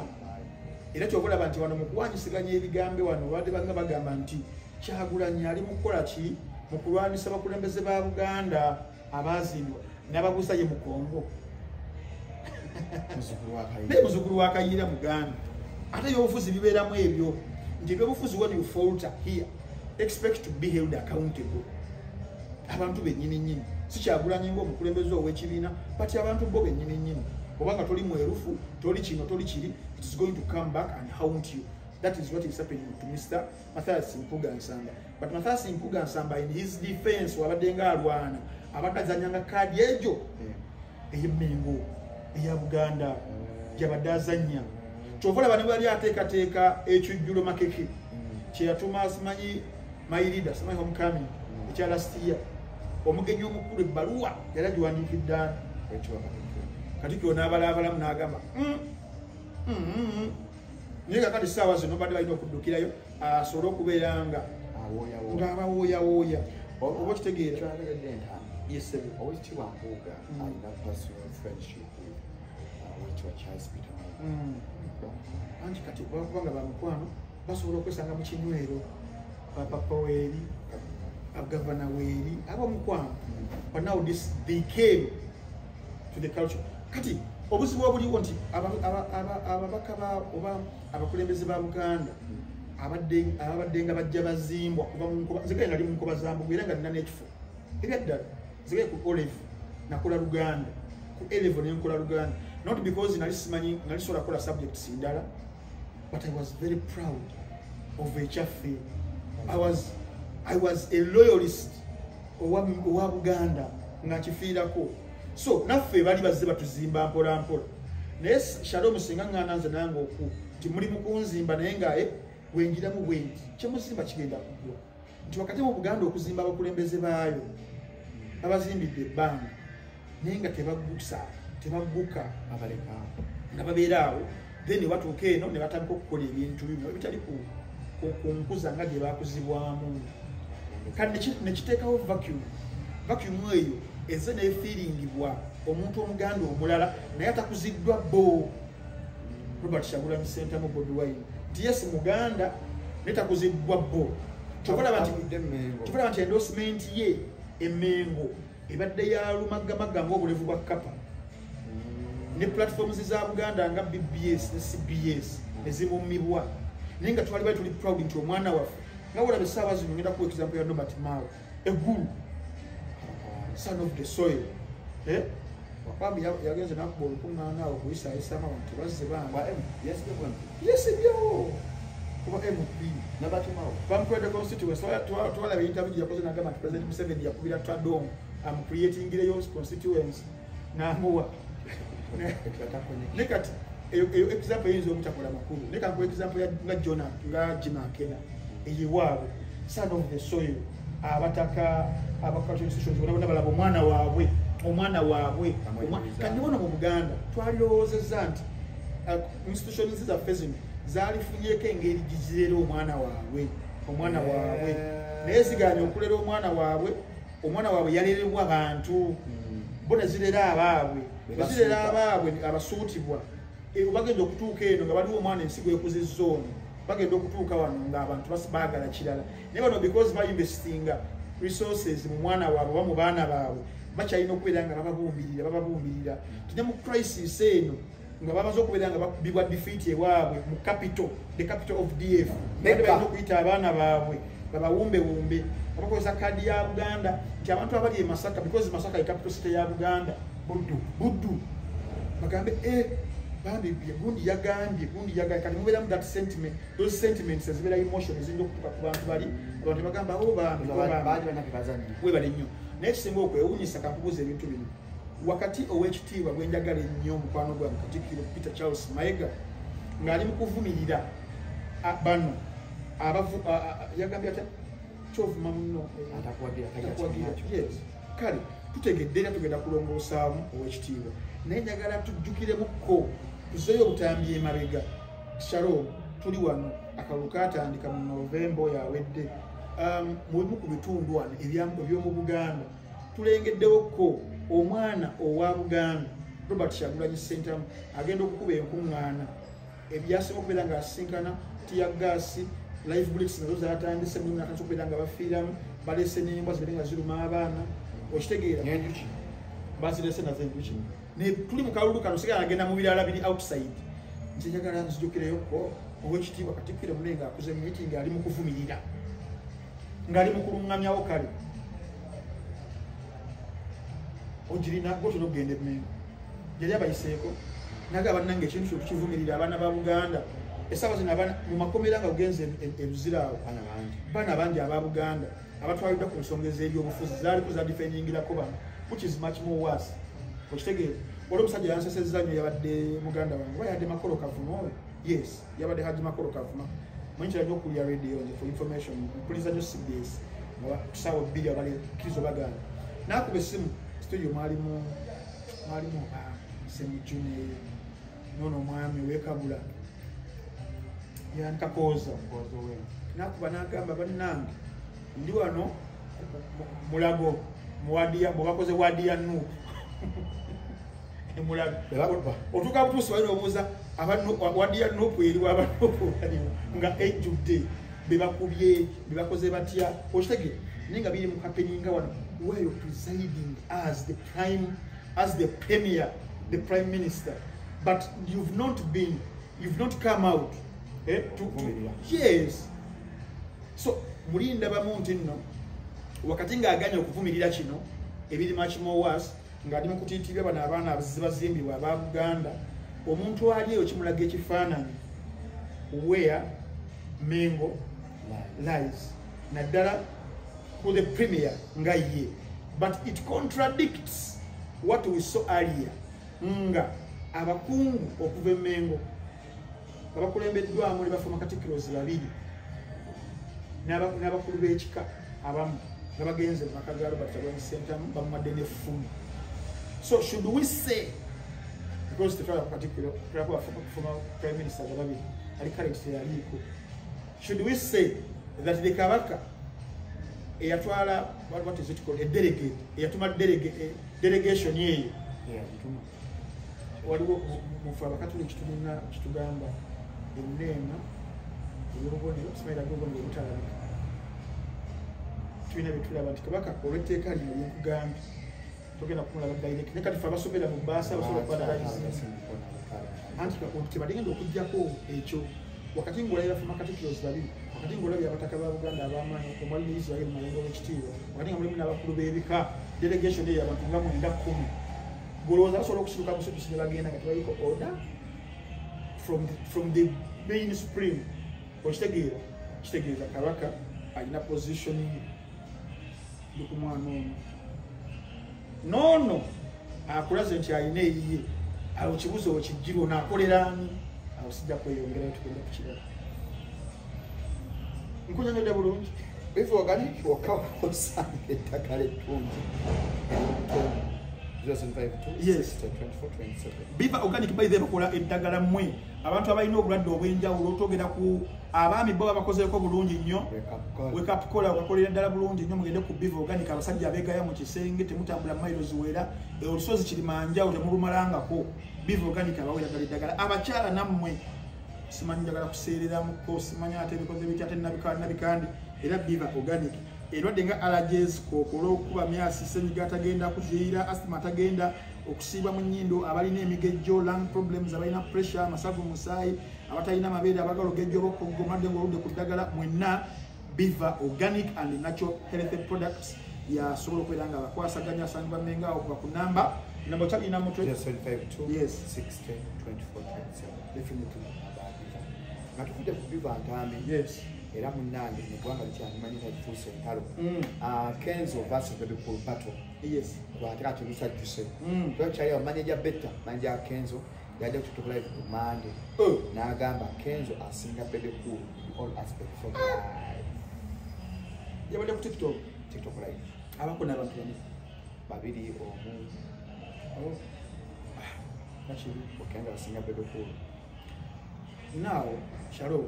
era kyobalaba nti wano mu kuwanyisiganya ebigambe wano babadde banga bagamba nti Kyagulanyi ali mu kukola ki mu kulwanisa abakulembeze ba Buganda abazimbibwa n'abagusa ye mu Kongo naye muzukulu wa Kayiira Muganda ate ebyobufuzi bibeeramu ebyo nti ebyobufuzi when you falter here expect to be held accountable abantu bennyini si Kyagulanyi ng'omukulembeze ow'ekibiina but abantu bo bennyini obanga toli mwerufu toli kino toli kiri it is going to come back and haunt you. That is what is happening to Mr. Mathias Mpuga Nsamba. But Mathias Mpuga Nsamba in his defense wabadde nga alwana abadazanyanga kadi ejo ey'Emmengo eya Buganda gyabadazanya kyovola bano bali ateekateeka ekijjulo makeke kyeyatuma simanyi mayirida simanyi homecoming ekya last year omugenyi omukulu ebbaluwa yali agiwandiikidde Katikkiro n'abalaabalamu n'agamba naye kakati ssaawa zino badde balina okuddukirayo asobole okubeera nga ng'abawooyawooya oba okitegeera Oweekitiibwa Mpuuga alina personal friendship with Oweekitiibwa Charles Peter anti kati bakubanga bamukwano basobola okwesanga mu kinywero papa weeri gavana weeri abamukwano but now they came to the culture kati obuzibu obuliwo nti ababaka oba abakulembeze ba Buganda abadde nga bajja bazimbwa kuva mu nkoba nzikaye nali mu nkoba za Mbugu era nga nina n'ekifo ebyaddala nzikaye ku Olive nakola Luganda ku Elevo nenkola Luganda not because nali simanyi nali sobola kukola subjects ndala but I was very proud of ekyaffe I was a loyalist owa Buganda nga nkifiirako so naffe bali bazze batuzimba mpola mpola naye Shalom singa ngana nze nange oku nti muli mu kunzimba naye nga bwengiramu bwenti kyemuzimba kigenda kugwa nti wakati mu Buganda okuzimba abakulembeze baayo abazimbidde ebbanga naye nga tebagguka abaleka nga babeera awo then batuuka eno ne batandika okukola ebintu bino ebitali ku nkuza nga gye bakuzibwamu kati nekiteekawo vacuum eyo eze neefiiringibwa omuntu omuganda omulala naye atakuziddwa bo Robert Kyagulanyi Ssentamu Bobi Wine nti yes Muganda netakuziddwa bo kyobalaba nti endorsement ye Emmengo ebadde ya lumagamaga ng'obulevu bwa Kapa ne platforms za Buganda nga BBS ne CBS nezimumibwa naye nga twali bali tuli proud nti omwana waffe nga walabe essaawa zino ngenda ku example ya Norbert Mao eggulu son of the soil wakwambi yagenze nakuba olukuŋŋaana awo kuyisaayisama bantu bazze banga yesibyawo kuba MP bamukwedde constituency twalaba interview yakoze nagamba nti President Museveni yakubira Twadong creatingireyo constituency namuwa ne kati eyo example eyinza obutakola makulu ne kankuwa example nga Jim Akena eyiwaabwe son of the soil abataka abakatolicisons bona balaba omwana waabwe kandi bona mu Buganda twalirowoozezza nti institutions zaffe zino zaalifunyeko engeri gizirera omwana waabwe naye ziganye okulera omwana waabwe yalerebwa abantu bona zirera abaabwe bezirera abaabwe abasuutibwa bagenda okutuuka eno nga baliwo omwana ensigo ekuzizza ono bagenda okutuuka wano ng'abantu baagala kirala naye bano because bainvestinga resources mu mwana waabwe oba mu baana baabwe bakyalina okubeera nga bababumbirira tine mu crisis eno nga bamaze okubeera nga bakubibwa defeat ewaabwe mu capital, the capital of DF. Balina okuyita abaana baabwe babawumbewumbe abakozesa kaadi ya Buganda nti abantu abali e Masaka, because Masaka ye capital city ya Buganda, Buddu bagambe bambi gundi yagambye kati mubeeramu that sentiment, those sentiments ezibeera emotion eziyinza okutuuka ku bantu bali abantu bagamba webale nnyo. Naye kisinga okwewuunyisa kankubuuza ebintu bino wakati ow'ekitiibwa gwe njagala ennyo mukwano gwange Katikkiro Peter Charles Mayiga ng'ali mu kuvumirira bano yagambye atya kyovuma muno atakuwagira. Kale tutegedde era tugenda kulongoosaamu ow'ekitiibwa, naye njagala tujjukiremukko tuzeeyo obutambi emabega. Shalom, tuli wano akalulu kaatandika mu Novemba oyo awedde mubimu ku bitundu wano eby'omu Buganda tulengeddewokko omwana owa Buganda Robert Kyagulanyi Ssentamu agenda okukuba enkuŋŋaana ebyasinga okubeera nga asinkana tiyaggaasi live bullets nazo zaatandise mulimu nakati okubeera nga bafiiramu baleese n'embwa zibeere nga ziruma abaana okitegeera bazirese nazo enjuki naye tuli mu kalulu kano sigala agenda mu birala biri outside. Nze njagala nzijukireyokko ow'ekitiibwa Katikkiro Munene ng'akuze mu mitingi ali mu kuvumirira ng'ali mu kuluŋŋamyawo kale ogirina gotona okugenda Emmengo yali abayiseeko naga bannange ekintu kyo tukivumirira abaana ba Buganda essaawa zino mu makomera nga ugenze ebuziraawo baana bangi aba Buganda abatwaliddwa ku nsonga ez'ebyobufuzi zaaliko zadifendingirako bano which is much more worse. Okitegeera olwo omusajja yansesezza nnyo yabadde muganda wange wayadde Makolo Kavuma oyo yes yabadde Haji Makolo Kavuma mwenkira nnyo okulya radio nze for information mpuliza nnyo CBS tusaawa bbiri abali kkirizo baganda naakuba essimu studio mwalimu Semujune nono omwami ow'Ekabula yankakooza nakuba n'agamba bannange ndi wano Mulago mubakoze wadi ya Nuupu Mulago otuuka butuusi balina obuuza wadi ya Nuupu eriwo abanuupu nga ejjudde bebakubye bebakoze batya okitegeera naye nga biri mu happeninga wano where you're presiding as the premier, the prime minister, but you've not come out yes. So mulinda bamuntu nno wakati ng'aganya okuvumirira kino ebiri much more worse ng'ali mu kutiitirira bano abaana abazimbibwa aba Buganda omuntu ali eyo kimulaga ekifaananyi where Mengo lies naddala to the premier nga ye, but it contradicts what we saw earlier nga abakungu okuva Mengo abakulembeddwamu ne bafuma Katikkirozi babiri n'abakulu b'ekika abamu nga bagenze mu maka ga Robert Kyagulanyi Ssentamu bamumadde n'effumu. So should we say because the Katikkiro former prime minister babiri ali current yaliiko, should we say that the Kabaka eyatwala what is it called a delegate eyatuma delegation yeyo waliwo mufu abakatoliki tulina kitugamba enneema ey'obubonero simaira bwobonero butalabika tulina byetulaba nti Kabaka olw'etteeka lino lyekugambye togenda kumulaba direct naye kati fe abasomera mu bbaasa basobola okubadalayiza anti tebagenda okugjako ekyo wakati ng'olabira fuma Katikkirozi babiri wakati ng'olabira abataka ba Buganda ab'amaanyi omwali ne Israel Mayengo w'ekitiibwa wakati nga mulimu n'abakulu b'ebika delegation eyo abantu nga 9-10 golowooza basobola okusituka busitusi ne bagenda nga tebaliko order from the main supreme. Okitegeeza Kabaka alina positioning ku mwana ono noono akulaze nti alina eyiye awo kibuzo okijjirwa onaakoleraani awo sijja kweyongerayo tugenda kukiraba nkunyonyodde bulungi Biva Organic wokka osanga ettaka lettungi yes. Biva Organic by the bakola eddagala mmwe abantu abalina obulwadde obw'enjawulo togenda ku abaami bo babakozeeko bulungi nnyo wake up call okakolera ddala bulungi nnyo mugende ku Biva Organic abasajja abeegaya mu kisenge temutambula mailo ziwera olusozi Kilimanjaro temulumalangako Biva Organic abawera ddala eddagala abakyala nammwe simanyi njagala kuseereramuko simanyi ate bikoze bitya ate nabikandi era Biva Organic erwadde nga allergies kookolo okuba myasi senyiga atagenda kuziira asthma atagenda okusiiba mu nnyindo, abalina emigejjo, lung problems, abalina pressure, amasavu musaayi, abatalina mabeere, abagala ogejjo bokkongo, madde ng'oludde ku ddagala, mwenna Biva Organic and Natural Healthy Products yasobola okubeera nga bakwasaganya asangibwa Mmenga okuva ku namba kyalina mutwe. Yes, 752 Yes. 60 24 27. Definitely. Nga tuvudde ku Biva Ntambi. Yes. Era munnange eggwanga likyamanyira lifuuse entalo. Kenzo versus Bebe Cool battle. Yes. Ate kati lusajjuse. Twakyaliwo manager Betta, manager Kenzo yajja kututuka live ku Monday. N'agamba Kenzo asinga Bebe Cool in all aspects of life. Yabadde ku TikTok live. abako n'abantu bane Babiri omu. Actually, Kenzo asinga Bebe Cool. now Sharo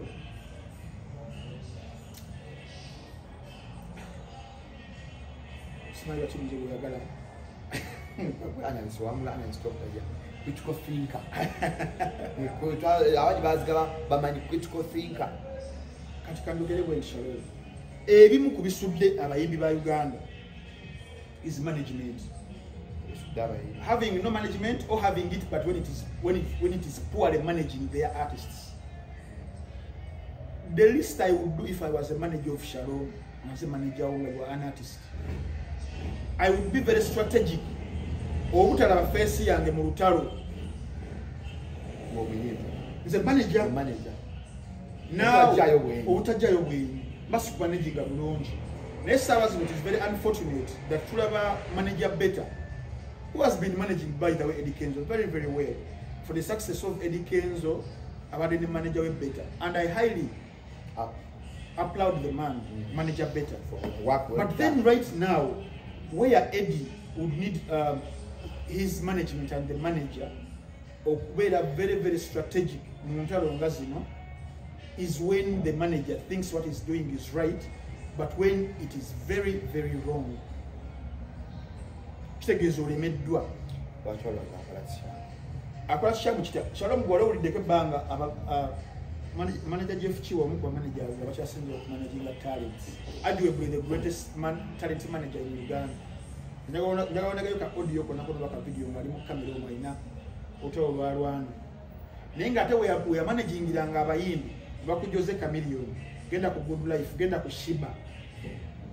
Smile chimje kuyagala Analyst wamula analyst ya critical thinker. Abaji bazigaba bamanyi critical thinker. kati kandogere bwe Sharo ebimu kubisudde abayimbi ba Uganda is management. Having no management or having it, but when it is poorly managing their artists. The least I would do if I was a manager of Sharon, as a manager or an artist, I would be very strategic. Or face and the Murutaro. Is a manager. Now, Utajayo must managing a Bulunji. Next hours, it is very unfortunate that Fulava manager Better, who has been managing, by the way, Eddie Kenzo very, very well. For the success of Eddie Kenzo, about the manager Better. And I highly applaud the man, manager Better. But then right now, where Eddie would need his management and the manager, or where very, very strategic, is when the manager thinks what he's doing is right, but when it is very, very wrong. Akola shabu kita shalom gwalo ulideke banga manager Jeff Chiwa mukwa manager abakyasinze okumanaging talents arguably the greatest talent manager in Uganda. Njagala nagayo ka audio kona baka video ngali mu kamera omwina otawo balwana naye nga ate we managingiranga abayimbi bakujoze Chameleon, genda ku Good Life, genda ku Shiba.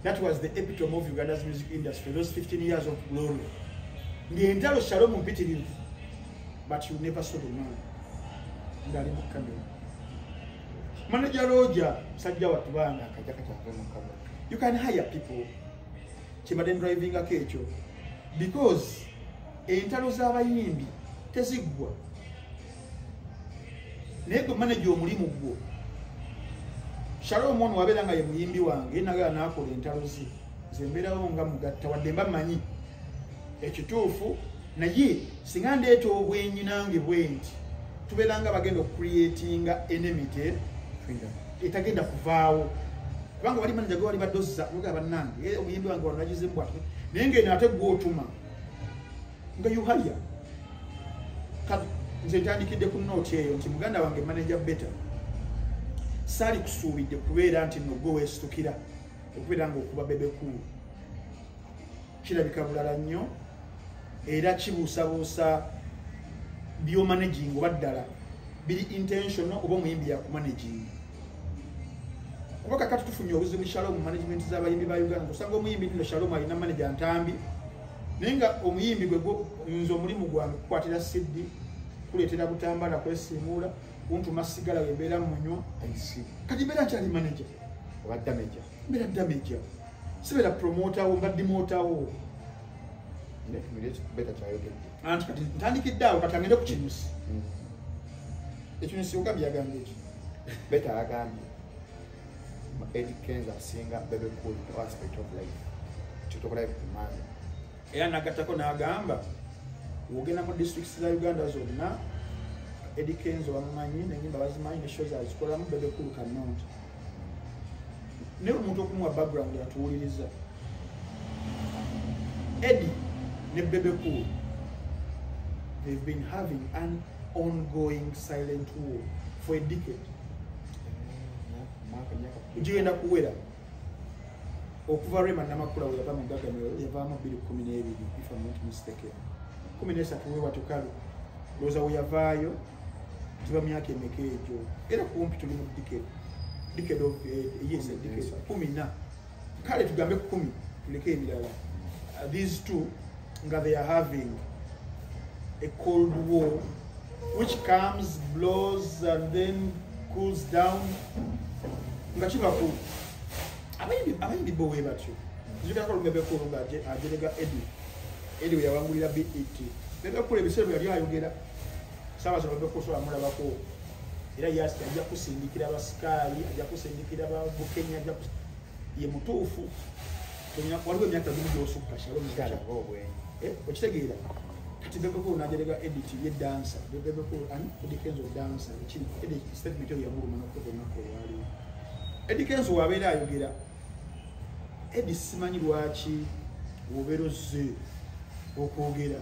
That was the epitome of Uganda's music industry, those 15 years of glory. The entire Shalom mpitirivu, but you never saw the man. Ndali mu kamera. Manager Roger, sajja watubanga akajakata mu kamera. You can hire people. Chibaden driving a kecho. Because entalo z'abayimbi tezigwa. Nego manager omulimu gwo. Shalom ono wabera nga ye muyimbi wange naga nakola entalo zi. Zemberawo nga mugatta wadde mbamanyi. Ekituufu naye singa ndeeta obwenyi nange bwenti tubeeranga bagenda okucreatinga enmity etagenda kuvaawo kubanga bali manager gwe bali badozza muga bannange omuyimbi wange wano nagize mbwatu naye ngeno ate gw'otuma nga yuhaya nze ntandikidde ku nooti eyo nti muganda wange manager Better saali kusuubidde kubeera nti nno gwe weesitukira okubeera nga okuba Bebe Cool kirabika bulala nnyo era kibuusabuusa byomanaging oba ddala biri intentional oba omuyimbi yakumanaging kuba kakati tufunye obuzibu Shalom mu management z'abayimbi ba Uganda kusanga omuyimbi nno Shalom alina manager Ntambi naye nga omuyimbi gwe nze omulimu gwange kukwatira CD kuleetera butambala kwesiimuula kuntuma sigala wembeera munywa kati mbeera nkyali manager oba damager mbeera damager sibeera promoter wo mba demotawo anti kati ntandikidde awo kati agende ku kinyusi ekinyusi ogambye yagambye eki Better agambye Eddie Kenzo asinga Bebe Cool in aspect of life kitukola kumanda era nagattako n'agamba wogenda mu districts za Uganda zonna Eddie Kenzo bamumanyi n'ennyimba bazimanyi ne shows azikolamu Bebe Cool kannonti naye omuntu okumuwa background yatuwuliriza Eddie ne Bebe Cool, they've been having an ongoing silent war for a decade. Ugenda kuwera okuva Rema Namakula we yava mu Gagamiro yavaamu 2012 if I'm not mistaken. 13 wewa tukalu loza uyavaayo tiba myaka emeka egyo era kumpi tuli mu decade of yes decade 10 kale tugambe 10 tuleke ebirala these two nga they are having a cold war which comes, blows and then cools down nga kiba ku abayimbi bo we batyo nzika ko lumebe ko nga ajelega Eddie we yawangulira BET bebe kule bisebe yali ayogera sawa sawa bebe ko so amulaba ko era yasi ajja kusindikira abasikali ajja kusindikira aba Bukenya ajja ye mutuufu tonya waliwo emyaka mingi osukka shalo mukala obwe okitegeera kati bebe ko najelega edit ye dancer bebe ko ani Edikenzo dancer chini edit statement ya muru na ko wali Edikenzo wabera ayogera Eddie simanyi lwaki woberoze okwogera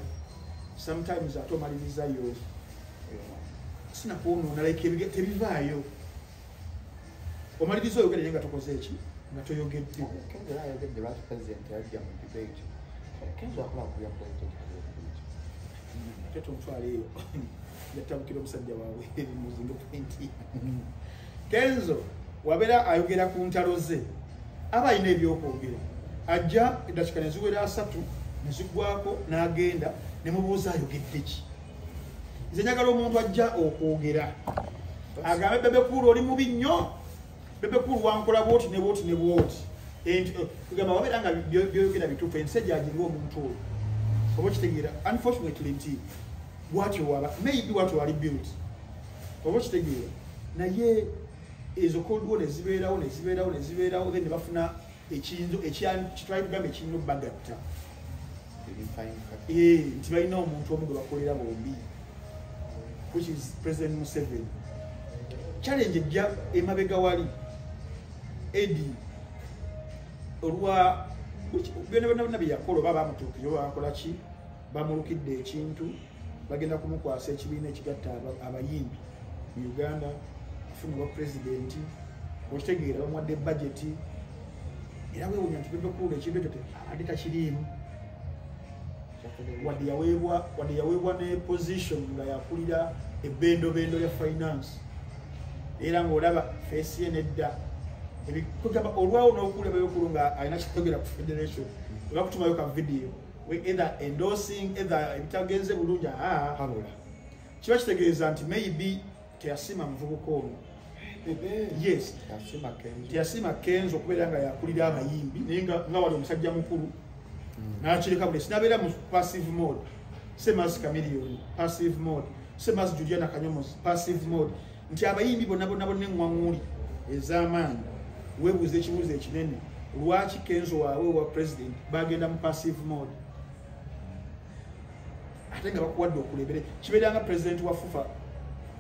sometimes atomalirizayo sina kuona like tebivaayo omaliriza oyogera nga tokoze eki nga toyogedde Kenzo ayogedde lwaki president yajja mu debate Kenzo akola kuya president teto mfaleyo yatabukira omusajja waabwe muzinga pointi Kenzo wabera ayogera ku ntalo ze aba ine ebyokwogera ajja edakika neziwera 3 nezigwako n'agenda ne mubuuza ayogedde ki nze njagala omuntu ajja okwogera agambe Bebe Cool oli mubi nnyo Bebe Cool wankola bwoti ne bwoti ne bwoti kugamba wabera nga byoyogera bituufu ensejja agiriwo omuntu oyo oba kitegeera unfortunately nti bwatyo waba maybe watu wali built oba kitegeera naye ezo cold war nezibeerawo then bafuna ekinzo kitwali kugamba ekinno bagatta nti balina omuntu omu gwe bakolera bombi which is President Museveni challenge ejja emabega wali Eddie olwa byonna byeyakola oba bamutuukiryo bakola ki bamulukidde ekintu bagenda kumukwasa ekibiina ekigatta abayimbi mu Uganda afunibwa president okitegeera bamuwadde budget era weewunya nti Bebe Cool ekintu ekyo ate takiriimu wadde yaweebwa ne position nga yakulira ebbendobendo lya finance era ng'olaba face ye nedda kugamba olwawo n'okuula Bebe Cool nga alina kitogera ku federation oba kutumayo ka video either endorsing either ebitagenze bulungi habula kiba kitegeeza nti maybe teyasima muvubuka ono yes teyasima Kenzo okubeera nga yakulira abayimbi naye nga wali omusajja mukulu nakireka bule sinabeera mu passive mode Semas Chameleon passive mode Semas Juliana Kanyomozi passive mode nti abayimbi bonna eŋŋwaŋuli ez'amaanyi weebuuza ekibuuzo ekinene lwaki Kenzo waawe wa president bagenda mu passive mode ate nga bakuwadde okulebere kibeeranga president wa FUFA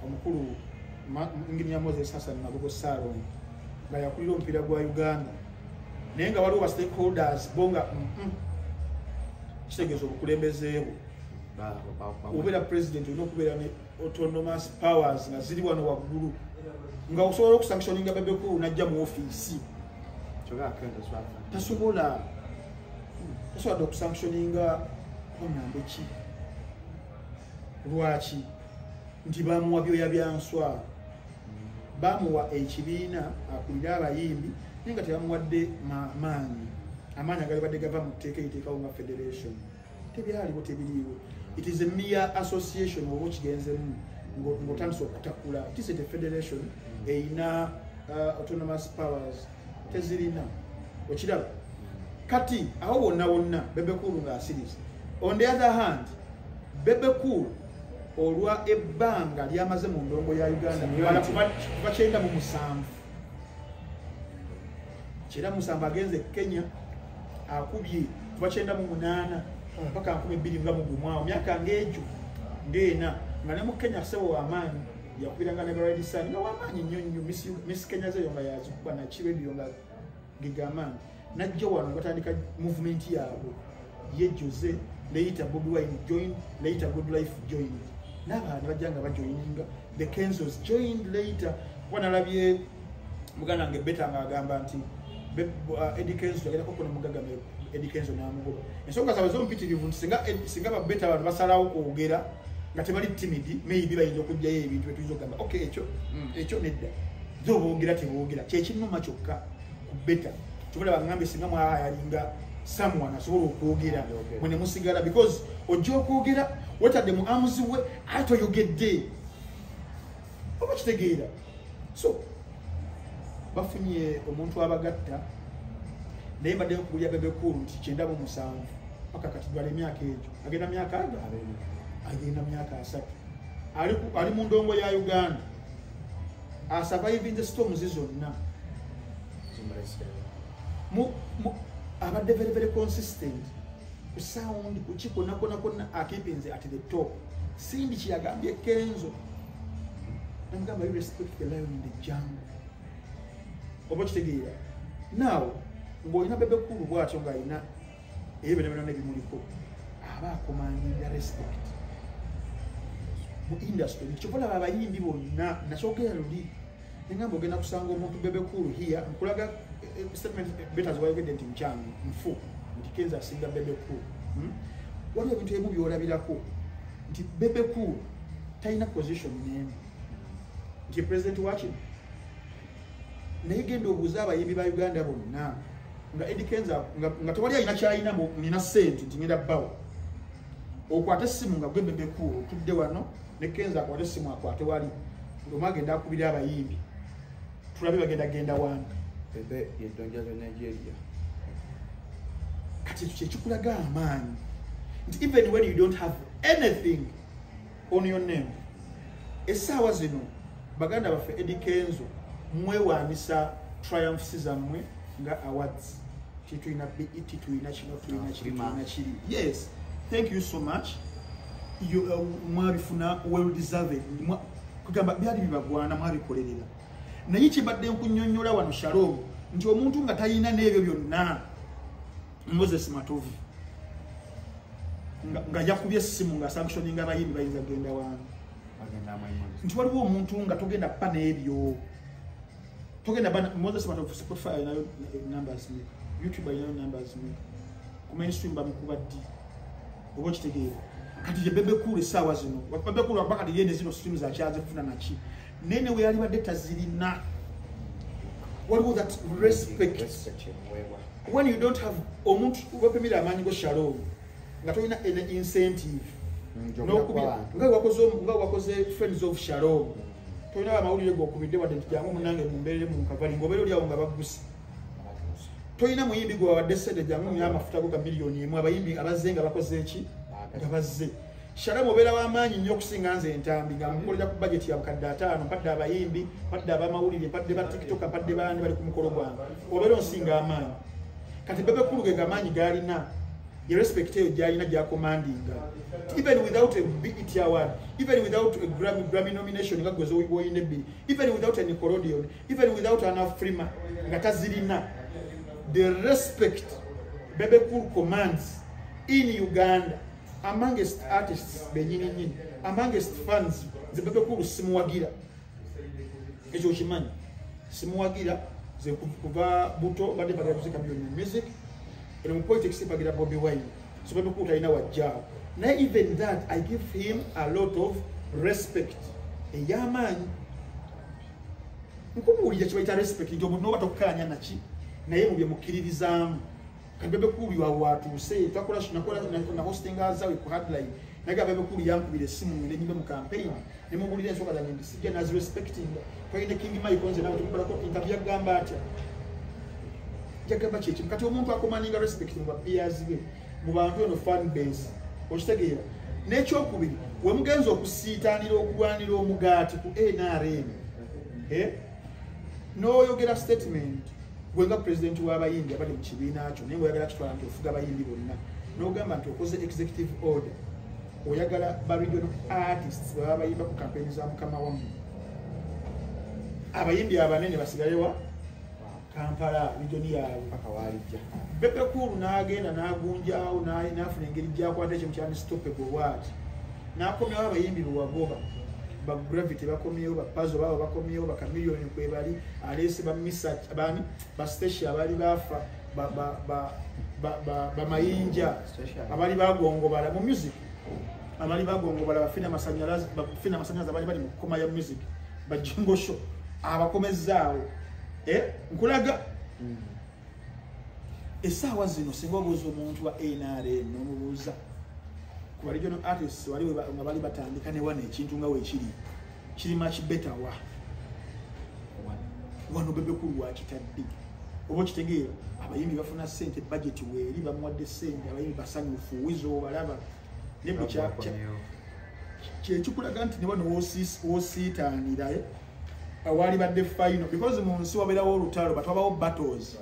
omukulu Engineer Moses Hassan Nabugo Salon nga yakulira omupiira gwa Uganda naye nga waliwo ba stakeholders bonga kitegeeza obukulembezeebwo obeera president olina okubeera ne autonomous powers nga ziri wano waggulu nga osobola okusanctioninga Bebe Cool najja mu ofiisi tasobola okusanctioninga omuyambe ki lwaki nti bamuwa byoya byanswa bamuwa ekibiina akulira abayimbi naye nga tebamuwadde amaanyi agali badde gava mu tteeka eriteekawo nga federation tebyaliwo tebiriiwo it is a mere association oba okigenzemu ng'otandisa okutakula it is a federation eyina autonomous powers tezirina okiraba kati awo wonna Bebe Cool nga asiriza on the other hand Bebe Cool olwa ebbanga lyamaze mu ndongo ya Uganda kuba 97 kyera musanvu agenze Kenya akubye kuba 98 mpaka 2021 myaka ng'egyo ng'ena nga ne mu Kenya sebo w'amaanyi yakubiranga ne Red Sun nga w'amaanyi nnyo Miss Kenya zeyo nga yazikuba na kiredio nga gigamaanyi najja wano batandika movement yaabwe ye Jose later Bobi Wine joined later Good Life joined n'abantu bajja nga bajoininga the Kenzos joined later wanalabye muganda nge beta nga agamba nti Eddie Kenzo yagenda kokona mugaga Eddie Kenzo n'amugoba ensonga zaabwe z'ompitirivu nti singa babeta abantu basalawo kwogera nga tebali timidi maybe bayinza okugjayo ebintu bye tuyinza okugamba okay ekyo nedda zoboogera teboogera kyekinnuma kyokka ku beta kyobola baŋŋambe singa mwayalinga someone asobola okwogera mwe ne musigala because ojja okwogera wetadde mu amuzi we ate oyogedde oba kitegeera so bafunye omuntu abagatta naye mbadde nkugulya Bebe Cool nti 97 paka kati dwala emyaka egyo agenda myaka agenda myaka 3 ali mu ndongo ya Uganda surviving the storms zonna abadde very consistent ku sound ku kikona kona akipinze at the top sindi kiyagambye Kenzo namugamba you respect the lion in the jungle oba kitegeera now ng'olina Bebe Cool bw'atyo ng'alina ebyo byonna ebimuliko aba akomanyira respect mu industry kyobola abayimbi bonna nakyogera luli nengamba ogenda kusanga omuntu Bebe Cool here nkulaga statement betas wayogedde nti nkyangu nfu nti Kenzo asinga Bebe Cool waliwo ebintu ebimu byolabirako nti Bebe Cool talina position n'emu nti president wakino naye genda obuuza abayimbi ba Uganda bonna nga Eddie Kenzo nga tewali alina kyalina nina ssente nti ngenda bbawo okwate essimu nga gwe Bebe Cool otudde wano ne Kenzo akwate essimu akwate wali ng'omu agenda akubira abayimbi tulabe bagenda wano Bebe yeddonja lya Nigeria kati kyekikulaga amaanyi nti even when you don't have anything on your name essaawa zino baganda baffe Eddie Kenzo mwewaanisa triumphs zammwe nga awards titulina BET tulina kino tulina kiri yes thank you so much you mwabifuna well deserved kugamba byali bibagwana mwabikolerera naye kibadde nkunnyonnyola wano Shalom nti omuntu nga talina n'ebyo byonna Moses Matovu nga yakubye essimu nga sanctioninga abayimbi bayinza genda wange nti waliwo omuntu nga togenda pa n'ebyo togenda bana Moses Matovu Spotify nayo numbers me YouTube nayo numbers me ku mainstream bamukuba ddi oba kitegeera kati je Bebe Cool essaawa zino Bebe Cool bakati yene zino streams akyaze kufuna naki nene we yali badde tazirina waliwo that respect when you don't have omuntu wepemira amanyi go Shalom nga tolina an incentive nga wakoze friends of Shalom tolina amawulire gokubidde wadde nti jangu munange mumbeerere mu nkavali ng'obeera oli awo nga bagusi tolina muyimbi gwe wawadde ssente jangu muya amafuta go ga miliyoni emu abayimbi abazze nga bakoze eki nga bazze Shalom obeera w'amaanyi nnyo okusinga nze entambi nga mukolera ku budget ya bukadde 5 mpadde abayimbi mpadde abamawulire mpadde ba TikTok mpadde bandi bali ku mukolo gwange obeera onsinga amaanyi kati Bebe Cool ge gamaanyi galina ye respect eyo gyalina gyakomandinga even without a BET award even without a Grammy nomination nga gwezo woyine ebbiri even without a Nickelodeon even without an Afrima nga tazirina the respect Bebe Cool commands in Uganda amongst artists benyini amongst fans ze Bebe Cool simuwagira ekyo kimanyi simuwagira ze kuva buto bade bagala kuzika music and in politics bagira Bobby Wine so Bebe Cool talina wajjao na even that I give him a lot of respect eyamanyi nkumulira kibaita respect ndio no batokanya naki naye mubye mukiririzamu Bebe Cool watuuse takola na hosting azawe ku headline naga Bebe Cool yankubira simu ngene nyimbe mu campaign ne mubulira ensoka za nyimbi sije na respecting kwa ine King Mike konze na tukubala ko interview gamba ati jagamba chichi mkati omuntu akomaninga respect mu peers be mu bantu no fan base okitegeera n'ekyo kubiri we mugenzo okusiitanira okugwanira omugaati ku NRM no yogera statement gwenga president w'abayimbi abali mu kibiina kyo naye oyagala kitwala nti ofuga abayimbi bonna n'ogamba nti okoze executive order oyagala ba regional artists baba bayimba ku campaign za mukama wamu abayimbi abanene basigalewa Kampala region yaabwe paka walijja Bebe Cool n'agenda n'agunjaawo n'afuna engeri gy'akwata ekintu kyani stoppable word n'akomyawo abayimbi bewagoba ba Gravity bakomyewo ba Puzzle babo bakomyewo ba Chameleone kwe bali alese ba Misa bani ba Station abali bafa bamayinja abali bagongobala mu music abali bagongobala bafina amasanyalaze abali bali mu koma ya music bajingo show abakomezaawo nkulaga essaawa zino singa obuuza omuntu wa NRM n'omubuuza ku ba regional artists waliwo nga bali batandika ne wana ekintu nga weekiri kirima kibetawa wano Bebekulu wakitadde oba kitegeera abayimbi bafuna ssente budget weeri bamuwadde ssente abayimbi basanyufu wizo obalaba nebwe kyekikulaga nti ne wano woosiitaanira awali badde final because mu nsi wabeerawo olutalo batwabawo battles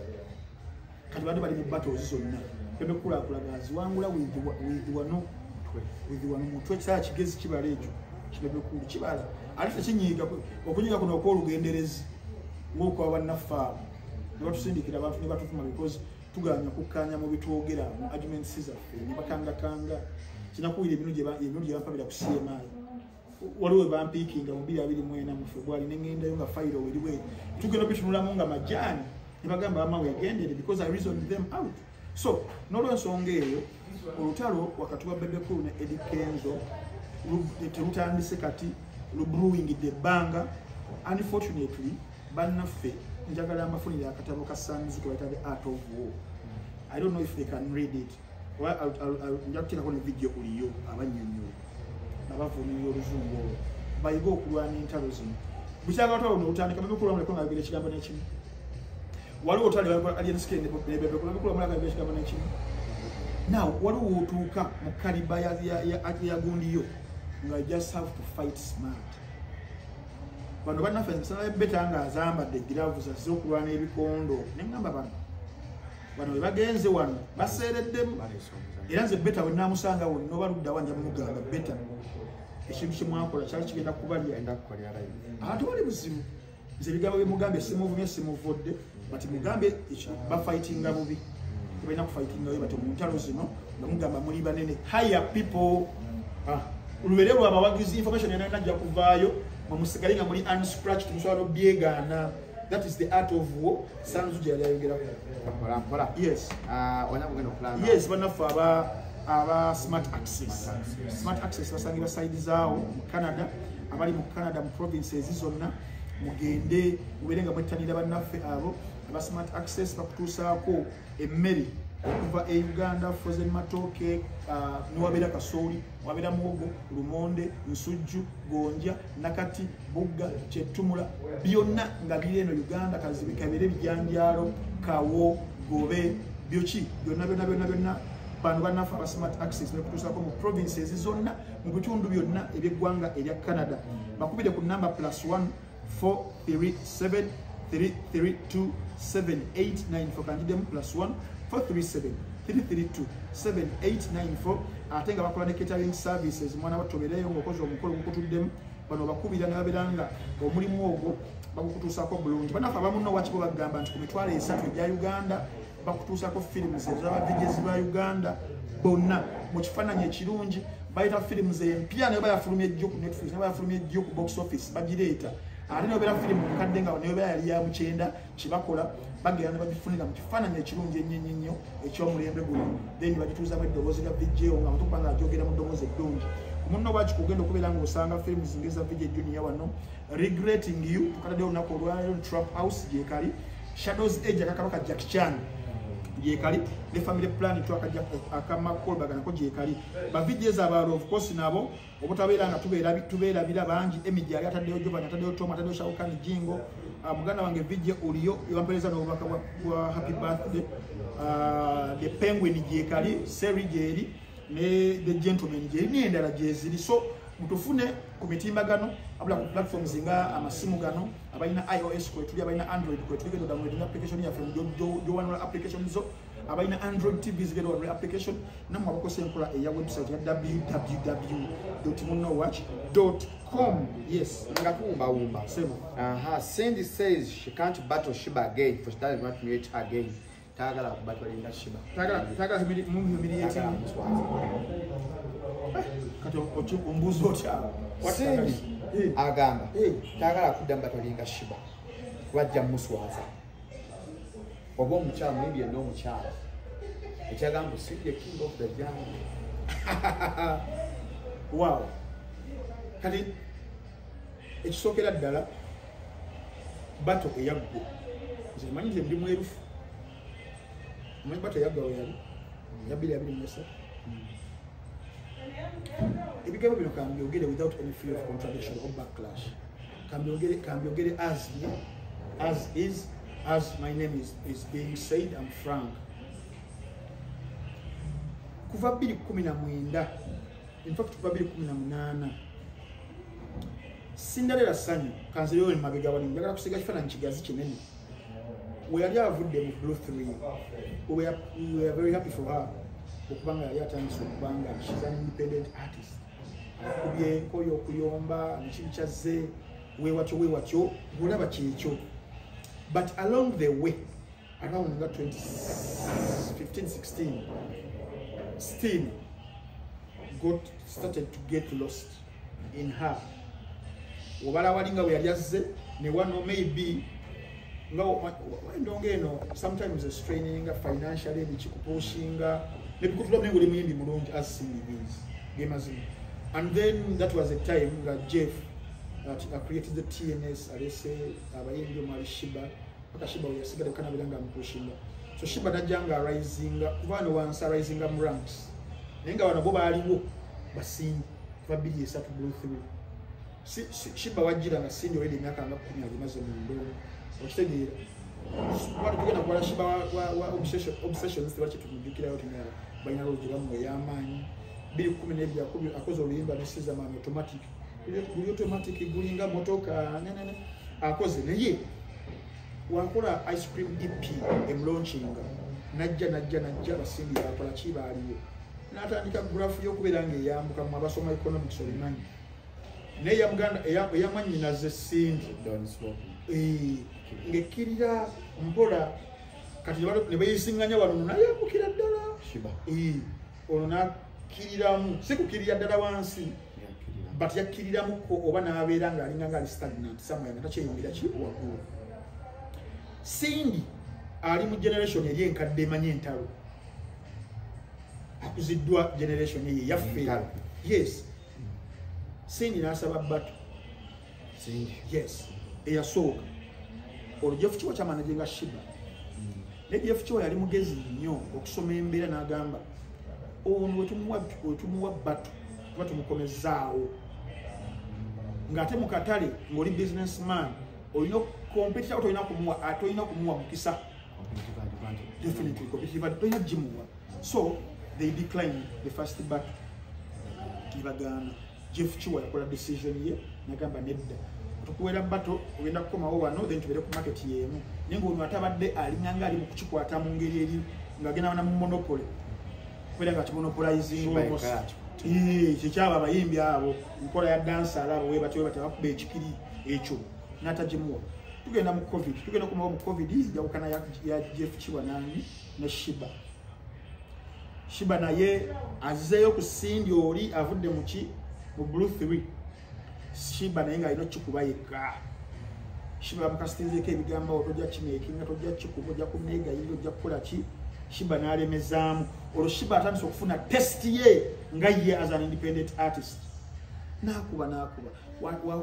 kati badde bali mu battles zonna Bebekulu akulaga aziwangula wano mutwe ekisaala kigezi kibala ekyo Bebekulu kibala ate tekinyiiga okunyiiga kuno okw'olugenderezi ng'okuba bannafaamu ne batusindikira abantu ne batufuma because tuganya kukkaanya mu bitwogera mu arguments zaffe ne bakangakanga kinakuwira ebintu gye bampabira ku CMI waliwo bampiikinga mu 2024 mu February ne ngendayo nga fayiro weriwe tugenda bitunulamu nga majaani ne bagamba bama wegendere because I reasoned them out so n'olwensonga eyo olutalo wakati wa Bebekulu ne Eddie Kenzo terutandise kati lubrewing ebbanga unfortunately bannaffe njagala amafunire akatabo ka Sanzu ke bayita The Art of War. I don't know if they can read it. Njakuteekako ne video kuliyo abannyonnyola abavumirira oluzungu olwo bayiga okulwana entalo zino bukyagala notandika Bebekulu muleko nga bibira ekigambo n'ekimu waliwo otwali alienske ne Bebekulu Bebekulu muleka bibira ekigambo n'ekimu now waliwo otuuka mu kaliba ya gundiyo nga just have to fight smart bano bannaffe nsala beta nga azambadde gloves azze okulwana ebikondo neŋŋamba bano bwe bagenze wano baseereddemu era nze beta bwe naamusanga wonna oba ludda wanja mumugamba beta ekintu kye mwakola kyali kigenda kubalya ate wali buzibu nze ebigambo bye simuvumye simuvodde bati mugambe bafightinga bubi tebalina kufightinga we bati mu ntalo zino nga mugamba muli banene higher people olubeere lwabawagizi information yenajja kuvaayo bamusigale nga muli unscratched musobola n'obyegaana. That is the art of war. Sanzu gye yali ayogerako. Yes. Yes, bannaffe aba Smart Access. Smart Access basangira side zaawo mu Canada, abali mu Canada mu provinces zonna mugende mubeere nga mwettanira bannaffe abo aba Smart Access bakutuusaako emmere okuva e Uganda, frozen matooke, niwabeera kasooli, wabeera muwogo, lumonde, nsujju, gonja, nakati, bugga, kyetumula, byonna nga biri eno Uganda, kabeere bijanjaalo, kawo, gobe, byoki, byonna bano bannaffe aba Smart Access bakutuusaako mu provinces zonna mu bitundu byonna eby'eggwanga erya Canada. Bakubire ku namba +1 437 332 7894 kanjidemu +1 437 332 7894 ate nga bakola ne catering services mwana batobereyo ng'okoze omukolo gukutuddemu bano bakubira n'ababeera omulimu ogwo bagukutuusaako bulungi. Bannaffe abamu nno wakibo bagamba nti ku mitwalo 3 egya Uganda bakutuusaako firimuzi ez'abavijezi ba Uganda bonna mu kifaananyi ekirungi bayita firimuzi empya nayo bayafulumya ejjo ku Netflix nayo bayafulumya ejjo ku box office bagireeta ate nayo beera firimu mukadde nga nayo beera yali ya mukyenda kibakola bagenda ne bagifunira mu kifaananyi ekirungi ennyo eky'omulembe guno then bagituuzaamu eddoboozi lya VJO nga mutukuba nga agyogera mu ddoboozi eddungi. Munno bwaki kugenda okubeera ng'osanga firimu zingeza VJ Junior wano regretting you tukataddeyo olunaku olwaleero Trap House gyekali Shadows Edge akakabaka Jackie Chan gyekali ne Family Plan twakajja akamakolbaga nako gyekali bavijeza abaalo of course nabo obutabeera nga tubeera bira bangi Emiji yali ataddeyo Jovan ataddeyo Tom ataddeyo Shawukani Jingo muganda wange VJ Oliyo yampereza n'obubaka bwa happy birthday the Penguin gyekali Seri gyeri ne the Gentleman gyeri n'endala gyeziri so mutufune ku mitimbagano abula ku platforms nga amasimu gano abalina iOS kwetuli abalina Android kwetuli genda download application yaffe jowanula application zo abalina Android TVs genda download application namwe abakoze enkola eya website ya www.munowatch.com. Yes, ngakuwumba sema Cindy says she can't battle Shiba again for she doesn't want to meet again. Tagala kubatwalinga Shiba. Tagala humiliate kati ombuzo otya Cindy agamba tagala kudda mbatwalinga Shiba wajja muswaza oba omukyala maybe eno omukyala ekyagamba si the king of the jungle. Wow. Kati ekisookera ddala bato eyaggwa nze manyi nze ndi mwerufu omanyi bato eyaggwa we yali yabiri abiri mwesa ebigambo bino kambyogere without any fear of contradiction or backlash kambyogere as is, as my name is being said. I'm frank. Kuva 2019, in fact kuva 2018, Cinderella sanyu kanze yo mabega wali njagala kusiga kifaananyi kigazi kinene we yali avudde mu Blue 3. We were very happy for her okubanga yali atandise okubanga she's an independent artist. Akubye enkoyo okuyomba nekibi kyazze wewatyo ng'olaba kyekyo. But along the way, around 2015-16, still started to get lost in her. Wabala walinga we yaliazze ne wano maybe ndongeno sometimes a straining financially nikikupushinga nebikutula mwengo li muyimbi mulungi as CDs gamazini. And then that was a time that Jeff created the TNS alese abayimbi omali Shiba paka Shiba yasigala kana bilanga mupushinga. So Shiba najanga rising kubano wansa rising am ranks nenga wana boba aliwo basingi babiri esatu Blue 3. Shiba wajira na sindi wele myaka nga 10 alimaze mu ndongo okitegera watu tugenda kwa Shiba wa obsessions tibache tumujukira yote nga baina rogira mu yamanyi 2012 akoze oluyimba nesiza ma automatic guli automatic gulinga motoka akoze naye wakola ice cream EP emlaunchinga najja basindi akola kiba aliyo natandika graph yokuberanga eyambuka mu abasoma economics obimanyi naye ya muganda eyamanyi naze sindi ngekirira mpola kati ne bayisinganya wano nayambukira ddala Shiba ono nakiriramu sikukirira ddala wansi but yakiriramu ko oba nabeera nga alinga nga ali stagnant somewhere nga takyeyongera kibu waggulu. Sindi ali mu generation eri enkadde emanyi entalo akuziddwa generation ye yaffe. Yes, Sindi nasaba bato Sindi yes eyasooka olwo Jeff Kiwa kyamanajenga Shiba ne Jeff Kiwa yali mugezi nnyo okusoma embeera n'agamba ono wetumuwa bato kuba tumukomezaawo ng'ate mu katale ng'oli businessman olina competitor tolina kumuwa mukisa definitely competitive tolina gimuwa. So they declined the first battle kibagana. Jeff Kiwa yakola decision ye nagamba nedda tukuwera bato ogenda kukomawo wano then tubere ku market yemu nengo ono atabadde alinyanga ali mu kukikwata mu ngeri eri ngagenda na monopoly kwera nga monopolizing kikyaba abayimbi abo nkola ya dancer alabo we batyo bakube ekikiri ekyo natajimuwa. Tugenda mu covid tugenda kumawo mu covid jawukana ya Jeff Kiwa nangi ne Shiba naye azeyo ku Sindi oli avudde mu Blue 3. Shiba naye nga alina kikuba yekka. Shiba mukasitinzeko ebigambo otojja kimeekinga tojja kikuba ojja kumega yingo ojja kukola ki. Shiba n'alemezaamu olwo Shiba atandise okufuna test ye nga ye as an independent artist. Nakuba